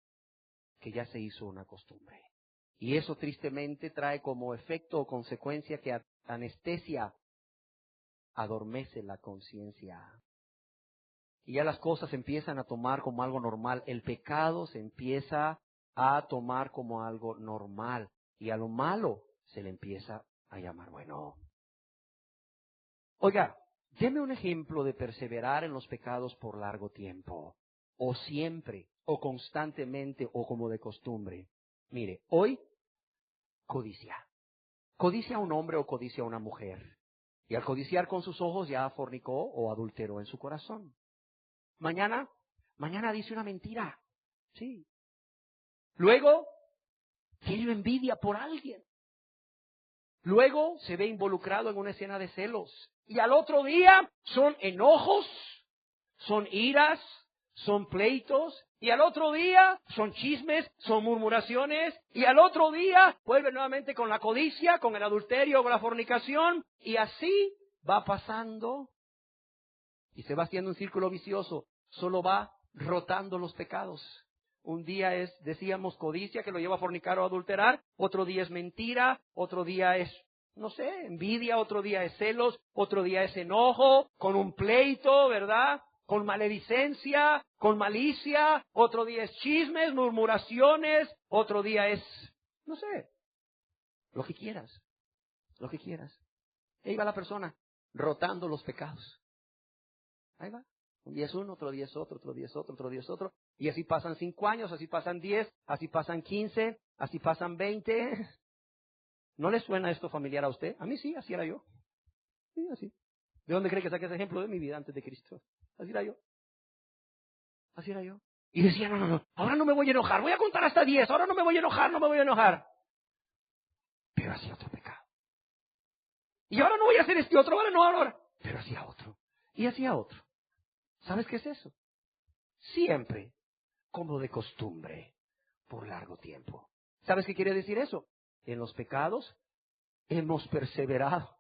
que ya se hizo una costumbre. Y eso tristemente trae como efecto o consecuencia que anestesia, adormece la conciencia. Y ya las cosas se empiezan a tomar como algo normal. El pecado se empieza a tomar como algo normal. Y a lo malo se le empieza a llamar bueno. Oiga, deme un ejemplo de perseverar en los pecados por largo tiempo, o siempre, o constantemente, o como de costumbre. Mire, hoy, codicia. Codicia a un hombre o codicia a una mujer. Y al codiciar con sus ojos ya fornicó o adulteró en su corazón. Mañana dice una mentira. Sí. Luego, tiene envidia por alguien. Luego se ve involucrado en una escena de celos. Y al otro día son enojos, son iras, son pleitos. Y al otro día son chismes, son murmuraciones. Y al otro día vuelve nuevamente con la codicia, con el adulterio, con la fornicación. Y así va pasando. Y se va haciendo un círculo vicioso. Solo va rotando los pecados. Un día es, decíamos, codicia, que lo lleva a fornicar o a adulterar. Otro día es mentira. Otro día es, no sé, envidia. Otro día es celos. Otro día es enojo, con un pleito, ¿verdad? Con maledicencia, con malicia. Otro día es chismes, murmuraciones. Otro día es, no sé, lo que quieras. Lo que quieras. Ahí va la persona, rotando los pecados. Ahí va. Un día es uno, otro día es otro, otro día es otro, otro día es otro. Y así pasan 5 años, así pasan 10, así pasan 15, así pasan 20. ¿No le suena esto familiar a usted? A mí sí, así era yo. Sí, así. ¿De dónde cree que saqué ese ejemplo? De mi vida antes de Cristo. Así era yo. Así era yo. Y decía, no, ahora no me voy a enojar, voy a contar hasta 10, ahora no me voy a enojar, no me voy a enojar. Pero hacía otro pecado. Y ahora no voy a hacer este otro, ahora. Pero hacía otro. Y hacía otro. ¿Sabes qué es eso? Siempre, como de costumbre, por largo tiempo. ¿Sabes qué quiere decir eso? En los pecados hemos perseverado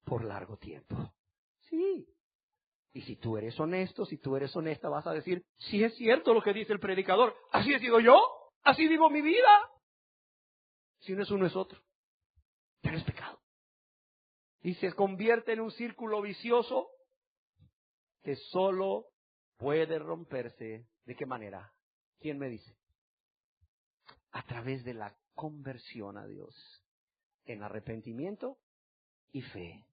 por largo tiempo. Sí. Y si tú eres honesto, si tú eres honesta, vas a decir, sí es cierto lo que dice el predicador. ¿Así he sido yo? ¿Así vivo mi vida? Si no es uno, es otro. Pero es pecado. Y se convierte en un círculo vicioso que solo puede romperse. ¿De qué manera? ¿Quién me dice? A través de la conversión a Dios, en arrepentimiento y fe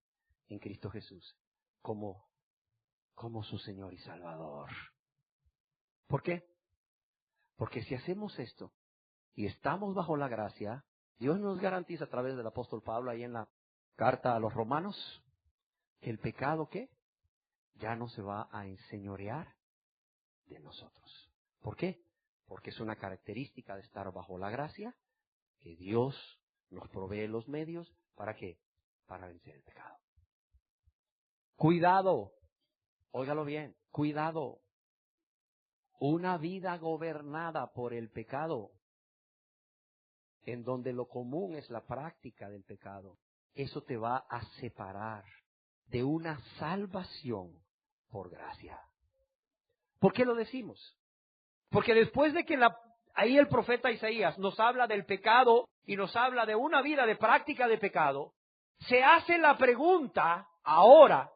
en Cristo Jesús, como su Señor y Salvador. ¿Por qué? Porque si hacemos esto y estamos bajo la gracia, Dios nos garantiza a través del apóstol Pablo ahí en la carta a los Romanos, que el pecado, ¿qué? Ya no se va a enseñorear de nosotros. ¿Por qué? Porque es una característica de estar bajo la gracia, que Dios nos provee los medios, ¿para qué? Para vencer el pecado. Cuidado, óigalo bien, cuidado. Una vida gobernada por el pecado, en donde lo común es la práctica del pecado, eso te va a separar de una salvación por gracia. ¿Por qué lo decimos? Porque después de que ahí el profeta Isaías nos habla del pecado y nos habla de una vida de práctica de pecado, se hace la pregunta ahora,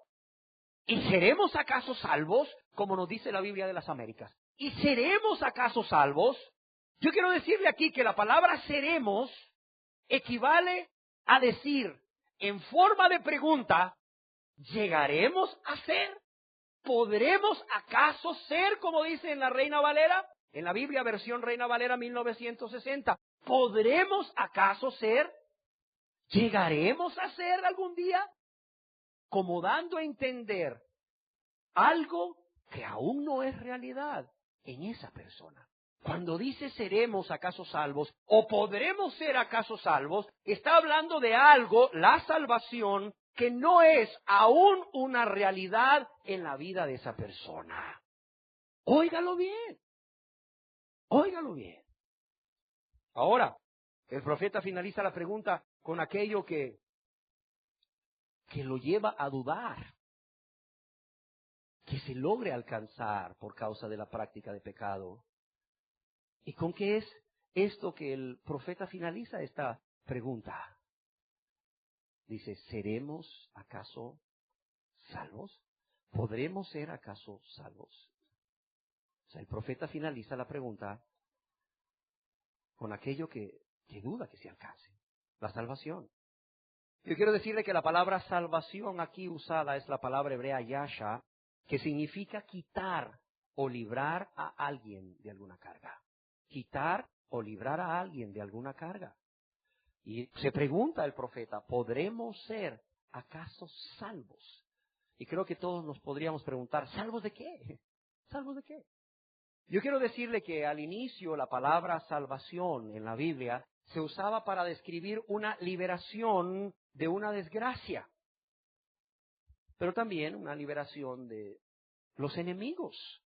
¿y seremos acaso salvos? Como nos dice la Biblia de las Américas. ¿Y seremos acaso salvos? Yo quiero decirle aquí que la palabra seremos equivale a decir en forma de pregunta, ¿llegaremos a ser? ¿Podremos acaso ser, como dice en la Reina Valera? En la Biblia, versión Reina Valera 1960. ¿Podremos acaso ser? ¿Llegaremos a ser algún día? Como dando a entender algo que aún no es realidad en esa persona. Cuando dice seremos acaso salvos o podremos ser acaso salvos, está hablando de algo, la salvación, que no es aún una realidad en la vida de esa persona. Óigalo bien. Óigalo bien. Ahora, el profeta finaliza la pregunta con aquello que lo lleva a dudar, que se logre alcanzar por causa de la práctica de pecado. ¿Y con qué es esto que el profeta finaliza esta pregunta? Dice, ¿seremos acaso salvos? ¿Podremos ser acaso salvos? O sea, el profeta finaliza la pregunta con aquello que duda que se alcance, la salvación. Yo quiero decirle que la palabra salvación aquí usada es la palabra hebrea yasha, que significa quitar o librar a alguien de alguna carga. Quitar o librar a alguien de alguna carga. Y se pregunta el profeta, ¿podremos ser acaso salvos? Y creo que todos nos podríamos preguntar, ¿salvos de qué? ¿Salvos de qué? Yo quiero decirle que al inicio la palabra salvación en la Biblia se usaba para describir una liberación de una desgracia, pero también una liberación de los enemigos.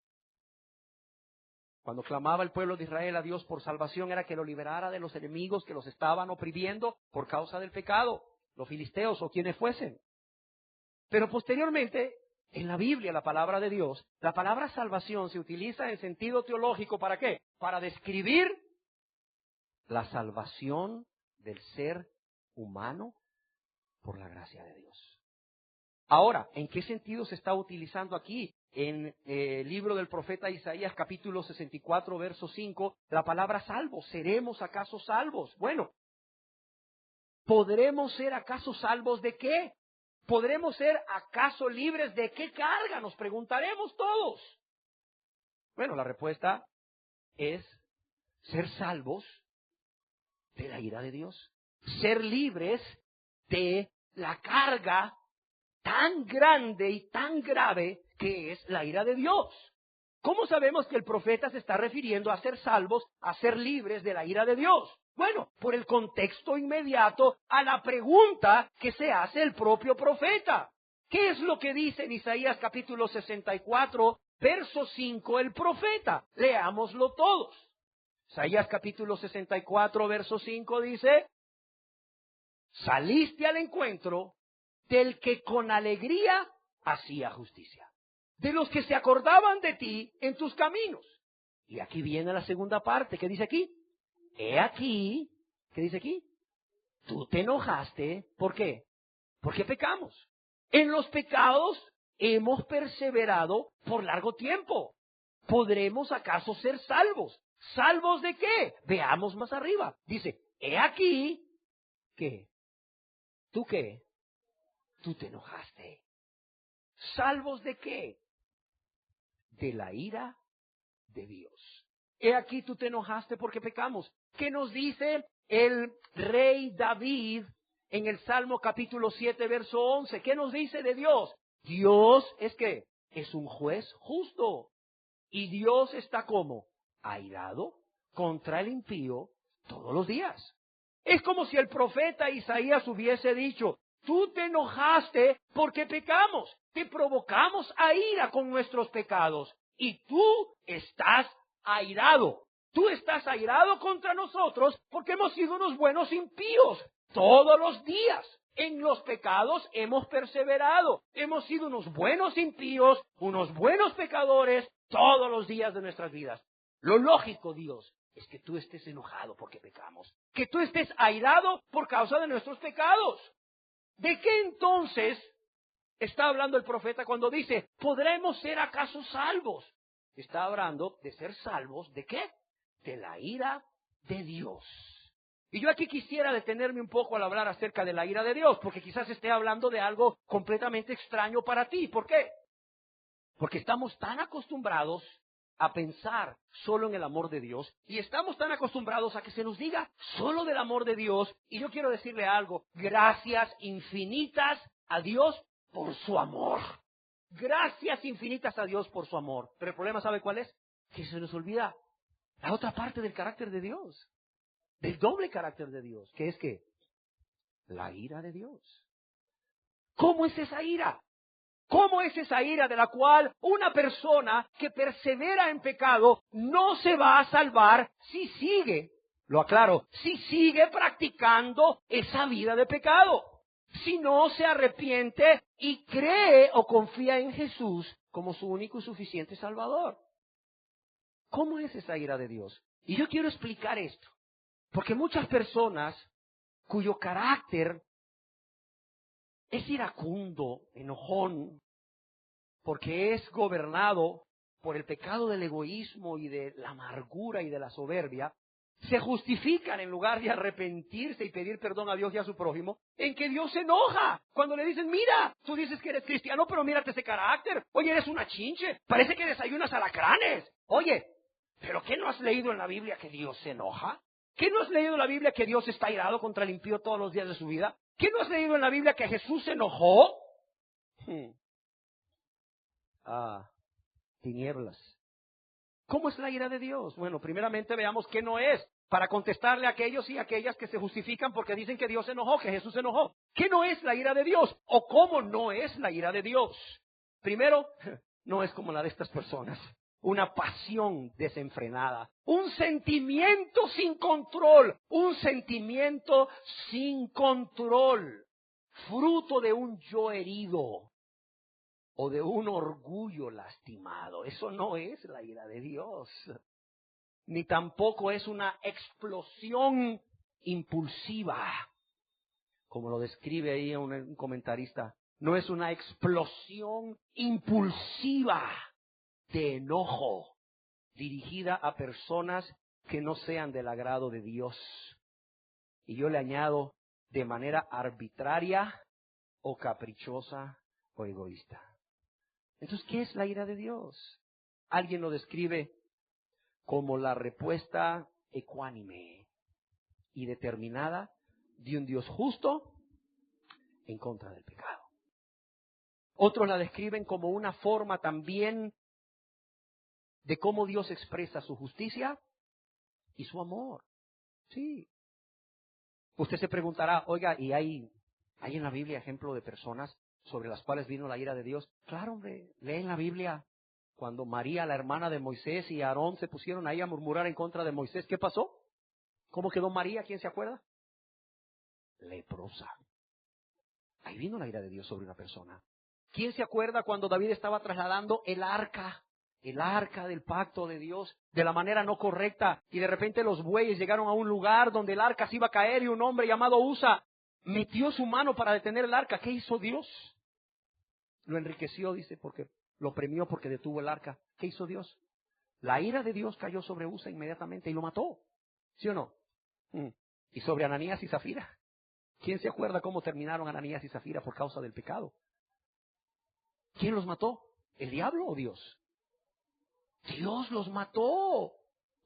Cuando clamaba el pueblo de Israel a Dios por salvación era que lo liberara de los enemigos que los estaban oprimiendo por causa del pecado, los filisteos o quienes fuesen. Pero posteriormente, en la Biblia, la palabra de Dios, la palabra salvación se utiliza en sentido teológico, ¿para qué? Para describir la salvación del ser humano por la gracia de Dios. Ahora, ¿en qué sentido se está utilizando aquí? En el libro del profeta Isaías, capítulo 64, verso 5, la palabra salvos. ¿Seremos acaso salvos? Bueno, ¿podremos ser acaso salvos de qué? ¿Podremos ser acaso libres de qué carga? Nos preguntaremos todos. Bueno, la respuesta es ser salvos de la ira de Dios. Ser libres de la carga tan grande y tan grave que es la ira de Dios. ¿Cómo sabemos que el profeta se está refiriendo a ser salvos, a ser libres de la ira de Dios? Bueno, por el contexto inmediato a la pregunta que se hace el propio profeta. ¿Qué es lo que dice en Isaías capítulo 64, verso 5 el profeta? Leámoslo todos. Isaías capítulo 64, verso 5 dice, saliste al encuentro del que con alegría hacía justicia, de los que se acordaban de ti en tus caminos. Y aquí viene la segunda parte, ¿qué dice aquí? He aquí, ¿qué dice aquí? Tú te enojaste, ¿por qué? Porque pecamos. En los pecados hemos perseverado por largo tiempo. ¿Podremos acaso ser salvos? ¿Salvos de qué? Veamos más arriba. Dice, he aquí, ¿qué? ¿Tú qué? Tú te enojaste. ¿Salvos de qué? De la ira de Dios. He aquí tú te enojaste porque pecamos. ¿Qué nos dice el rey David en el Salmo capítulo 7, verso 11? ¿Qué nos dice de Dios? Dios es que es un juez justo. Y Dios está como airado contra el impío todos los días. Es como si el profeta Isaías hubiese dicho, tú te enojaste porque pecamos, te provocamos a ira con nuestros pecados y tú estás airado. Tú estás airado contra nosotros porque hemos sido unos buenos impíos todos los días. En los pecados hemos perseverado, hemos sido unos buenos impíos, unos buenos pecadores todos los días de nuestras vidas. Lo lógico, Dios, es que tú estés enojado porque pecamos, que tú estés airado por causa de nuestros pecados. ¿De qué entonces está hablando el profeta cuando dice, ¿podremos ser acaso salvos? Está hablando de ser salvos, ¿de qué? De la ira de Dios. Y yo aquí quisiera detenerme un poco al hablar acerca de la ira de Dios, porque quizás esté hablando de algo completamente extraño para ti. ¿Por qué? Porque estamos tan acostumbrados a pensar solo en el amor de Dios y estamos tan acostumbrados a que se nos diga solo del amor de Dios. Y yo quiero decirle algo, gracias infinitas a Dios por su amor. Gracias infinitas a Dios por su amor. Pero el problema, ¿sabe cuál es? Que se nos olvida la otra parte del carácter de Dios, del doble carácter de Dios, que es que la ira de Dios. ¿Cómo es esa ira? ¿Cómo es esa ira de la cual una persona que persevera en pecado no se va a salvar si sigue, lo aclaro, si sigue practicando esa vida de pecado? Si no se arrepiente y cree o confía en Jesús como su único y suficiente Salvador. ¿Cómo es esa ira de Dios? Y yo quiero explicar esto, porque muchas personas cuyo carácter es iracundo, enojón, porque es gobernado por el pecado del egoísmo y de la amargura y de la soberbia, se justifican en lugar de arrepentirse y pedir perdón a Dios y a su prójimo, en que Dios se enoja cuando le dicen, mira, tú dices que eres cristiano, pero mírate ese carácter. Oye, eres una chinche, parece que desayunas alacranes. Oye, ¿pero qué no has leído en la Biblia que Dios se enoja? ¿Qué no has leído en la Biblia que Dios está irado contra el impío todos los días de su vida? ¿Qué no has leído en la Biblia que Jesús se enojó? Tinieblas. ¿Cómo es la ira de Dios? Bueno, primeramente veamos qué no es, para contestarle a aquellos y aquellas que se justifican porque dicen que Dios se enojó, que Jesús se enojó. ¿Qué no es la ira de Dios? ¿O cómo no es la ira de Dios? Primero, no es como la de estas personas. Una pasión desenfrenada, un sentimiento sin control, fruto de un yo herido o de un orgullo lastimado. Eso no es la ira de Dios. Ni tampoco es una explosión impulsiva, como lo describe ahí un comentarista. No es una explosión impulsiva de enojo dirigida a personas que no sean del agrado de Dios. Y yo le añado, de manera arbitraria o caprichosa o egoísta. Entonces, ¿qué es la ira de Dios? Alguien lo describe como la respuesta ecuánime y determinada de un Dios justo en contra del pecado. Otros la describen como una forma también de cómo Dios expresa su justicia y su amor. Sí. Usted se preguntará, oiga, ¿y hay en la Biblia ejemplo de personas sobre las cuales vino la ira de Dios? Claro, hombre, lee en la Biblia cuando María, la hermana de Moisés, y Aarón se pusieron ahí a murmurar en contra de Moisés. ¿Qué pasó? ¿Cómo quedó María? ¿Quién se acuerda? Leprosa. Ahí vino la ira de Dios sobre una persona. ¿Quién se acuerda cuando David estaba trasladando el arca del pacto de Dios, de la manera no correcta, y de repente los bueyes llegaron a un lugar donde el arca se iba a caer y un hombre llamado Usa metió su mano para detener el arca? ¿Qué hizo Dios? Lo enriqueció, dice, porque lo premió porque detuvo el arca. ¿Qué hizo Dios? La ira de Dios cayó sobre Usa inmediatamente y lo mató. ¿Sí o no? Y sobre Ananías y Zafira. ¿Quién se acuerda cómo terminaron Ananías y Zafira por causa del pecado? ¿Quién los mató? ¿El diablo o Dios? Dios los mató.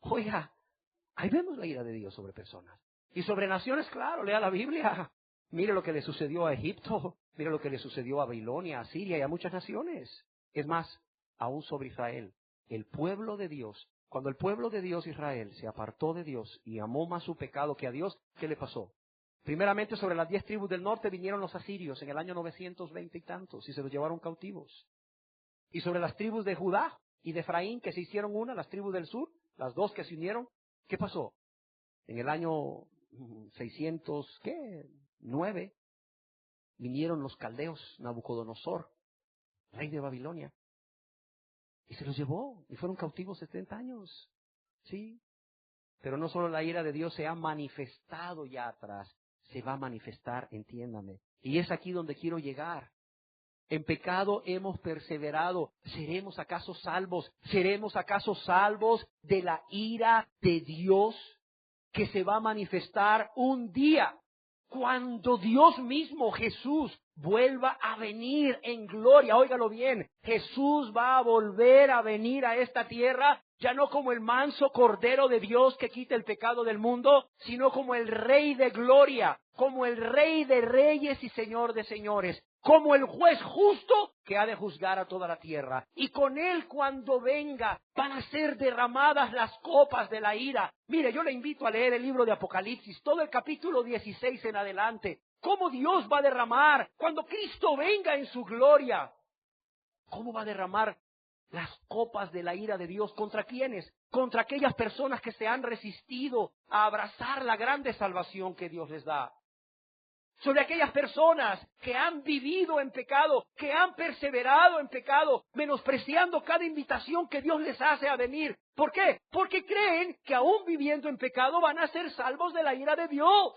Oiga, ahí vemos la ira de Dios sobre personas. Y sobre naciones, claro, lea la Biblia. Mire lo que le sucedió a Egipto, mire lo que le sucedió a Babilonia, a Siria y a muchas naciones. Es más, aún sobre Israel. El pueblo de Dios, cuando el pueblo de Dios, Israel, se apartó de Dios y amó más su pecado que a Dios, ¿qué le pasó? Primeramente, sobre las 10 tribus del norte vinieron los asirios en el año 920 y tantos y se los llevaron cautivos. Y sobre las tribus de Judá y de Efraín, que se hicieron una, las tribus del sur, las dos que se unieron, ¿qué pasó? En el año 609 vinieron los caldeos, Nabucodonosor, rey de Babilonia, y se los llevó, y fueron cautivos 70 años. Sí, pero no solo la ira de Dios se ha manifestado ya atrás, se va a manifestar, entiéndame. Y es aquí donde quiero llegar. En pecado hemos perseverado. ¿Seremos acaso salvos? ¿Seremos acaso salvos de la ira de Dios que se va a manifestar un día cuando Dios mismo, Jesús, vuelva a venir en gloria? Óigalo bien, Jesús va a volver a venir a esta tierra, ya no como el manso Cordero de Dios que quita el pecado del mundo, sino como el Rey de gloria, como el Rey de reyes y Señor de señores, como el juez justo que ha de juzgar a toda la tierra. Y con él, cuando venga, van a ser derramadas las copas de la ira. Mire, yo le invito a leer el libro de Apocalipsis, todo el capítulo 16 en adelante. Cómo Dios va a derramar, cuando Cristo venga en su gloria, cómo va a derramar las copas de la ira de Dios. ¿Contra quiénes? Contra aquellas personas que se han resistido a abrazar la grande salvación que Dios les da. Sobre aquellas personas que han vivido en pecado, que han perseverado en pecado, menospreciando cada invitación que Dios les hace a venir. ¿Por qué? Porque creen que aún viviendo en pecado van a ser salvos de la ira de Dios.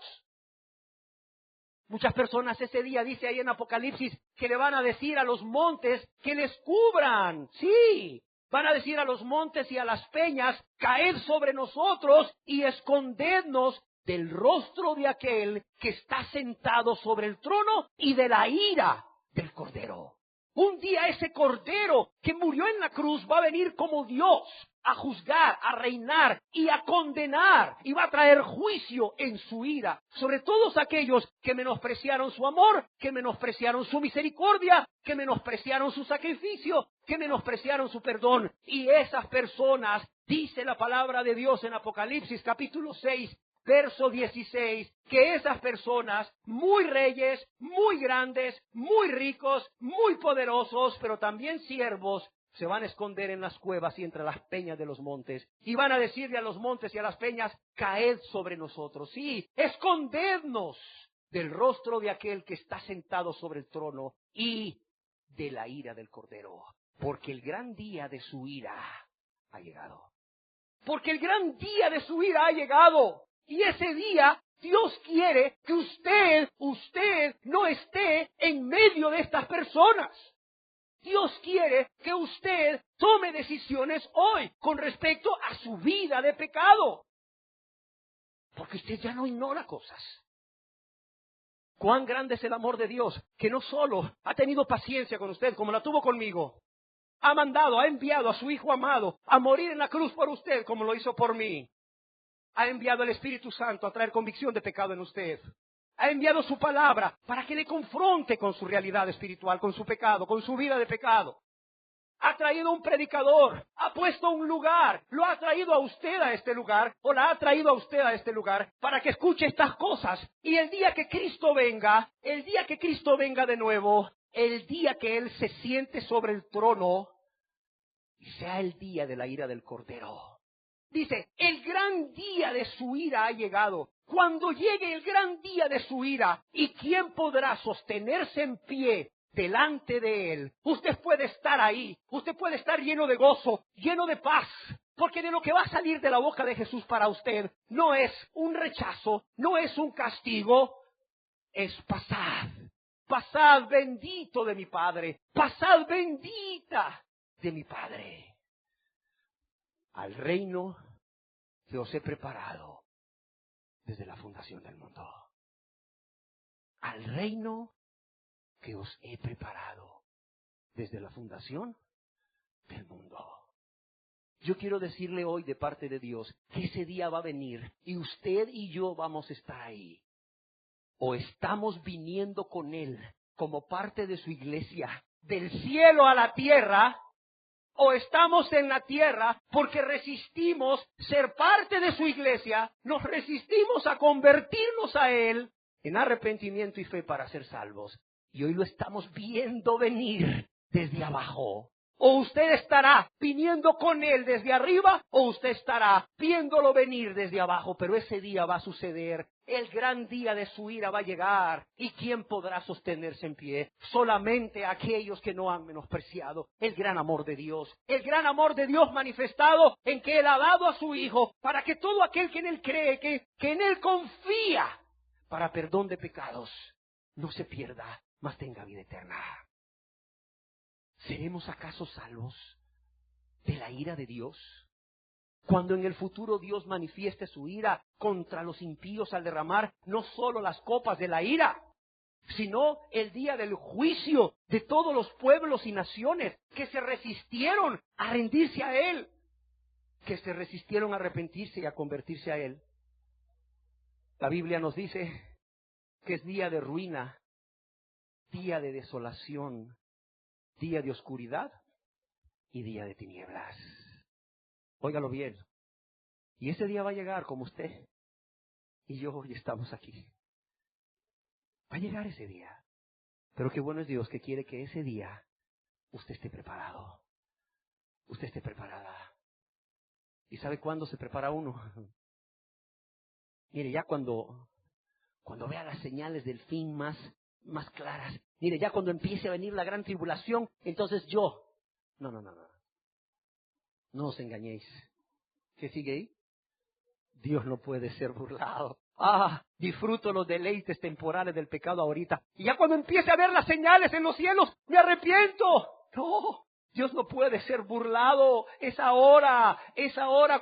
Muchas personas ese día, dice ahí en Apocalipsis, que le van a decir a los montes que les cubran. Sí, Van a decir a los montes y a las peñas, caed sobre nosotros y escondednos del rostro de aquel que está sentado sobre el trono y de la ira del Cordero. Un día ese Cordero que murió en la cruz va a venir como Dios a juzgar, a reinar y a condenar, y va a traer juicio en su ira sobre todos aquellos que menospreciaron su amor, que menospreciaron su misericordia, que menospreciaron su sacrificio, que menospreciaron su perdón. Y esas personas, dice la palabra de Dios en Apocalipsis capítulo 6, verso 16, que esas personas, muy reyes, muy grandes, muy ricos, muy poderosos, pero también siervos, se van a esconder en las cuevas y entre las peñas de los montes, y van a decirle a los montes y a las peñas, caed sobre nosotros, sí, escondednos del rostro de aquel que está sentado sobre el trono y de la ira del Cordero, porque el gran día de su ira ha llegado. Porque el gran día de su ira ha llegado. Y ese día Dios quiere que usted no esté en medio de estas personas. Dios quiere que usted tome decisiones hoy con respecto a su vida de pecado. Porque usted ya no ignora cosas. Cuán grande es el amor de Dios, que no solo ha tenido paciencia con usted como la tuvo conmigo, ha enviado a su Hijo amado a morir en la cruz por usted como lo hizo por mí. Ha enviado el Espíritu Santo a traer convicción de pecado en usted. Ha enviado su palabra para que le confronte con su realidad espiritual, con su pecado, con su vida de pecado. Ha traído un predicador, ha puesto un lugar, lo ha traído a usted a este lugar, o la ha traído a usted a este lugar, para que escuche estas cosas. Y el día que Cristo venga de nuevo, el día que Él se siente sobre el trono, y sea el día de la ira del Cordero. Dice, el gran día de su ira ha llegado. Cuando llegue el gran día de su ira, ¿y quién podrá sostenerse en pie delante de Él? Usted puede estar ahí, usted puede estar lleno de gozo, lleno de paz, porque de lo que va a salir de la boca de Jesús para usted no es un rechazo, no es un castigo, es pasad. Pasad bendito de mi Padre, pasad bendita de mi Padre, al reino que os he preparado desde la fundación del mundo. Al reino que os he preparado desde la fundación del mundo. Yo quiero decirle hoy de parte de Dios que ese día va a venir y usted y yo vamos a estar ahí. O estamos viniendo con Él como parte de su iglesia del cielo a la tierra, o estamos en la tierra porque resistimos ser parte de su iglesia, nos resistimos a convertirnos a Él en arrepentimiento y fe para ser salvos. Y hoy lo estamos viendo venir desde abajo. O usted estará viniendo con Él desde arriba, o usted estará viéndolo venir desde abajo. Pero ese día va a suceder. El gran día de su ira va a llegar. ¿Y quién podrá sostenerse en pie? Solamente aquellos que no han menospreciado el gran amor de Dios. El gran amor de Dios manifestado en que Él ha dado a su Hijo para que todo aquel que en Él cree, que en Él confía para perdón de pecados, no se pierda, mas tenga vida eterna. ¿Seremos acaso salvos de la ira de Dios? Cuando en el futuro Dios manifieste su ira contra los impíos al derramar no solo las copas de la ira, sino el día del juicio de todos los pueblos y naciones que se resistieron a rendirse a Él, que se resistieron a arrepentirse y a convertirse a Él. La Biblia nos dice que es día de ruina, día de desolación, día de oscuridad y día de tinieblas. Óigalo bien. Y ese día va a llegar como usted y yo hoy estamos aquí. Va a llegar ese día. Pero qué bueno es Dios que quiere que ese día usted esté preparado. Usted esté preparada. ¿Y sabe cuándo se prepara uno? Mire, ya cuando vea las señales del fin más claras. Mire, ya cuando empiece a venir la gran tribulación, entonces yo. No. No os engañéis. ¿Qué sigue ahí? Dios no puede ser burlado. Disfruto los deleites temporales del pecado ahorita. Y ya cuando empiece a ver las señales en los cielos, me arrepiento. No, Dios no puede ser burlado. Es ahora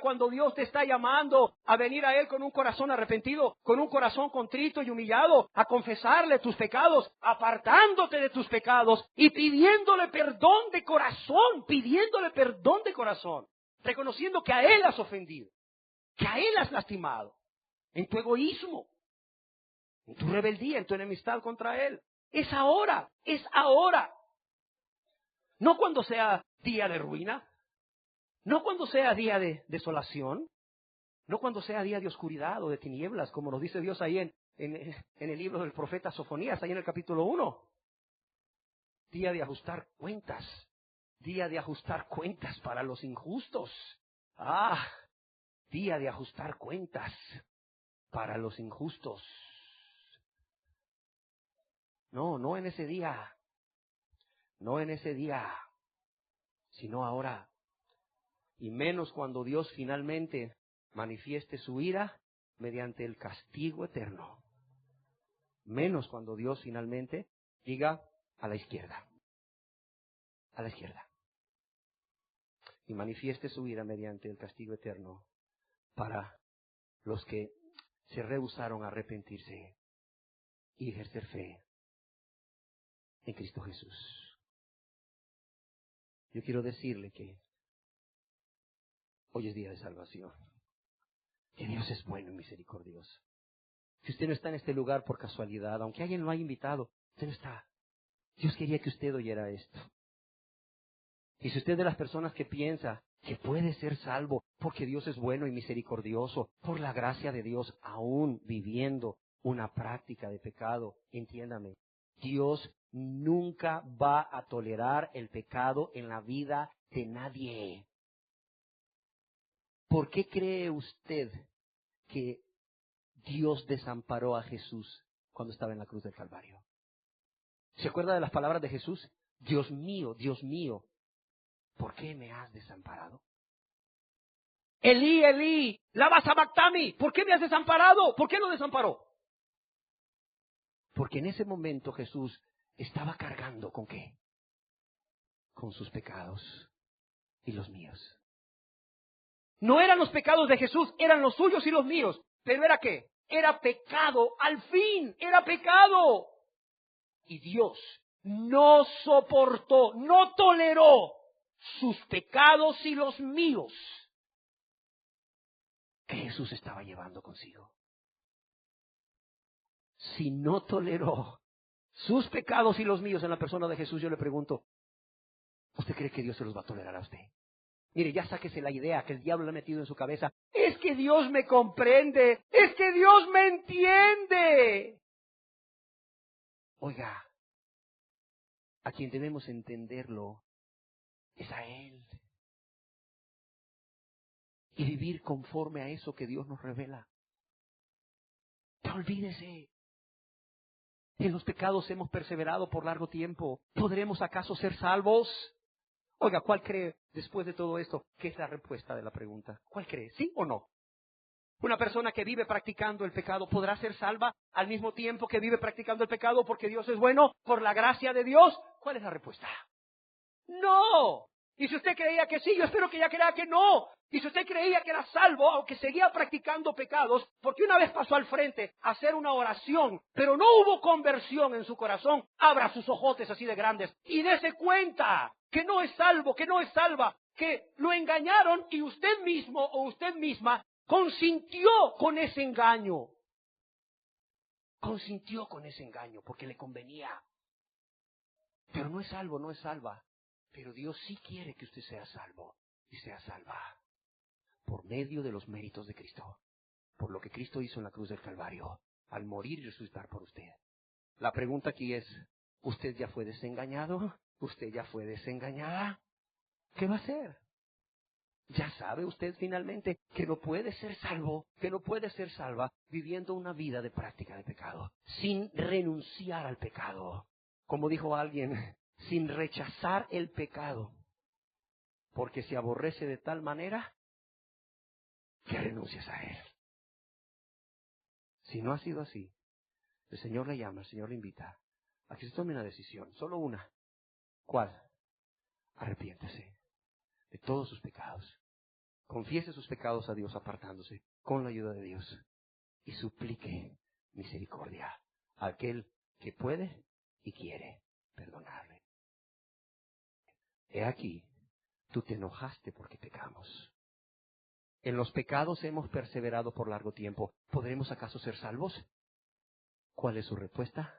cuando Dios te está llamando a venir a Él con un corazón arrepentido, con un corazón contrito y humillado, a confesarle tus pecados, apartándote de tus pecados y pidiéndole perdón de corazón, reconociendo que a Él has ofendido, que a Él has lastimado, en tu egoísmo, en tu rebeldía, en tu enemistad contra Él. Es ahora. No cuando sea día de ruina, no cuando sea día de desolación, no cuando sea día de oscuridad o de tinieblas, como nos dice Dios ahí en el libro del profeta Sofonías, ahí en el capítulo 1. Día de ajustar cuentas para los injustos. Día de ajustar cuentas para los injustos. No en ese día, sino ahora. Y menos cuando Dios finalmente manifieste su ira mediante el castigo eterno. Menos cuando Dios finalmente diga a la izquierda. Y manifieste su ira mediante el castigo eterno para los que se rehusaron a arrepentirse y ejercer fe en Cristo Jesús. Yo quiero decirle que hoy es día de salvación. Que Dios es bueno y misericordioso. Si usted no está en este lugar por casualidad, aunque alguien lo haya invitado, usted no está. Dios quería que usted oyera esto. Y si usted es de las personas que piensa que puede ser salvo porque Dios es bueno y misericordioso, por la gracia de Dios, aún viviendo una práctica de pecado, entiéndame, Dios nunca va a tolerar el pecado en la vida de nadie. ¿Por qué cree usted que Dios desamparó a Jesús cuando estaba en la cruz del Calvario? ¿Se acuerda de las palabras de Jesús? Dios mío, ¿por qué me has desamparado? Elí, Elí, lama sabactami, ¿por qué me has desamparado? ¿Por qué lo desamparó? Porque en ese momento Jesús estaba cargando ¿con qué? Con sus pecados y los míos. No eran los pecados de Jesús, eran los suyos y los míos. ¿Pero era qué? Era pecado, al fin, era pecado. Y Dios no soportó, no toleró sus pecados y los míos que Jesús estaba llevando consigo. Si no toleró sus pecados y los míos en la persona de Jesús, yo le pregunto, ¿usted cree que Dios se los va a tolerar a usted? Mire, ya sáquese la idea que el diablo le ha metido en su cabeza. Es que Dios me comprende, es que Dios me entiende. Oiga, a quien debemos entenderlo es a Él. Y vivir conforme a eso que Dios nos revela. No olvídese. En los pecados hemos perseverado por largo tiempo. ¿Podremos acaso ser salvos? Oiga, ¿cuál cree después de todo esto que es la respuesta de la pregunta? ¿Cuál cree? ¿Sí o no? Una persona que vive practicando el pecado, ¿podrá ser salva al mismo tiempo que vive practicando el pecado porque Dios es bueno, por la gracia de Dios? ¿Cuál es la respuesta? ¡No! Y si usted creía que sí, yo espero que ya crea que no. Y si usted creía que era salvo, aunque seguía practicando pecados, porque una vez pasó al frente a hacer una oración, pero no hubo conversión en su corazón, abra sus ojotes así de grandes y dése cuenta que no es salvo, que no es salva, que lo engañaron y usted mismo o usted misma consintió con ese engaño. Consintió con ese engaño porque le convenía. Pero no es salvo, no es salva. Pero Dios sí quiere que usted sea salvo y sea salva por medio de los méritos de Cristo, por lo que Cristo hizo en la cruz del Calvario, al morir y resucitar por usted. La pregunta aquí es, ¿usted ya fue desengañado? ¿Usted ya fue desengañada? ¿Qué va a hacer? Ya sabe usted finalmente que no puede ser salvo, que no puede ser salva viviendo una vida de práctica de pecado, sin renunciar al pecado. Como dijo alguien, sin rechazar el pecado, porque se aborrece de tal manera que renuncias a él. Si no ha sido así, el Señor le llama, el Señor le invita a que se tome una decisión, solo una. ¿Cuál? arrepiéntese de todos sus pecados. Confiese sus pecados a Dios apartándose con la ayuda de Dios y suplique misericordia a aquel que puede y quiere perdonarle. He aquí, tú te enojaste porque pecamos. En los pecados hemos perseverado por largo tiempo. ¿Podremos acaso ser salvos? ¿Cuál es su respuesta?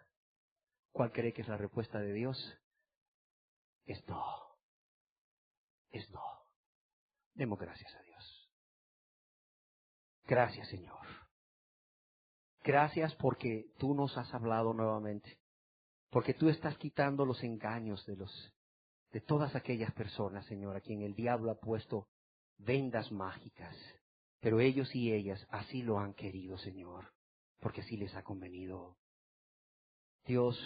¿Cuál cree que es la respuesta de Dios? Es no. Es no. Demos gracias a Dios. Gracias, Señor. Gracias porque tú nos has hablado nuevamente. Porque tú estás quitando los engaños de todas aquellas personas, Señor, a quien el diablo ha puesto vendas mágicas. Pero ellos y ellas así lo han querido, Señor, porque así les ha convenido. Dios,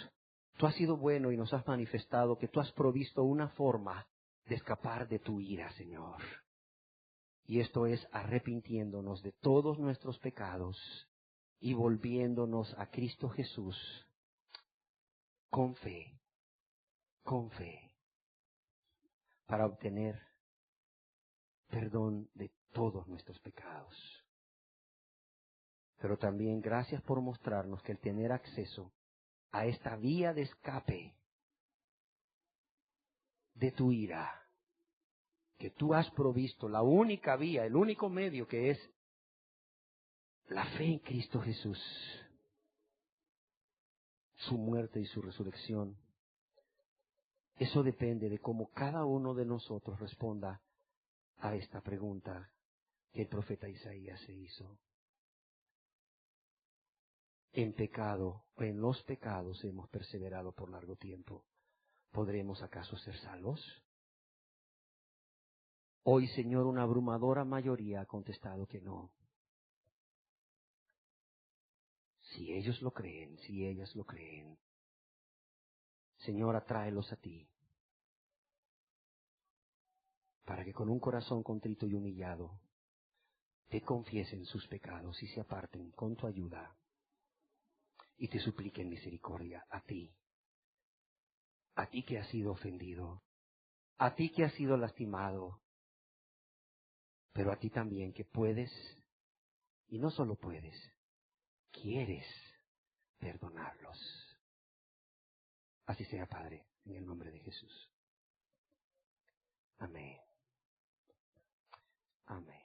tú has sido bueno y nos has manifestado que tú has provisto una forma de escapar de tu ira, Señor. Y esto es arrepintiéndonos de todos nuestros pecados y volviéndonos a Cristo Jesús con fe, para obtener perdón de todos nuestros pecados. Pero también gracias por mostrarnos que el tener acceso a esta vía de escape de tu ira, que tú has provisto, la única vía, el único medio, que es la fe en Cristo Jesús, su muerte y su resurrección. Eso depende de cómo cada uno de nosotros responda a esta pregunta que el profeta Isaías se hizo. En pecado o en los pecados hemos perseverado por largo tiempo. ¿Podremos acaso ser salvos? Hoy, Señor, una abrumadora mayoría ha contestado que no. Si ellos lo creen, si ellas lo creen, Señor, atráelos a ti, para que con un corazón contrito y humillado te confiesen sus pecados y se aparten con tu ayuda y te supliquen misericordia a ti que has sido ofendido, a ti que has sido lastimado, pero a ti también que puedes, y no solo puedes, quieres perdonarlos. Así sea, Padre, en el nombre de Jesús. Amén. Amén.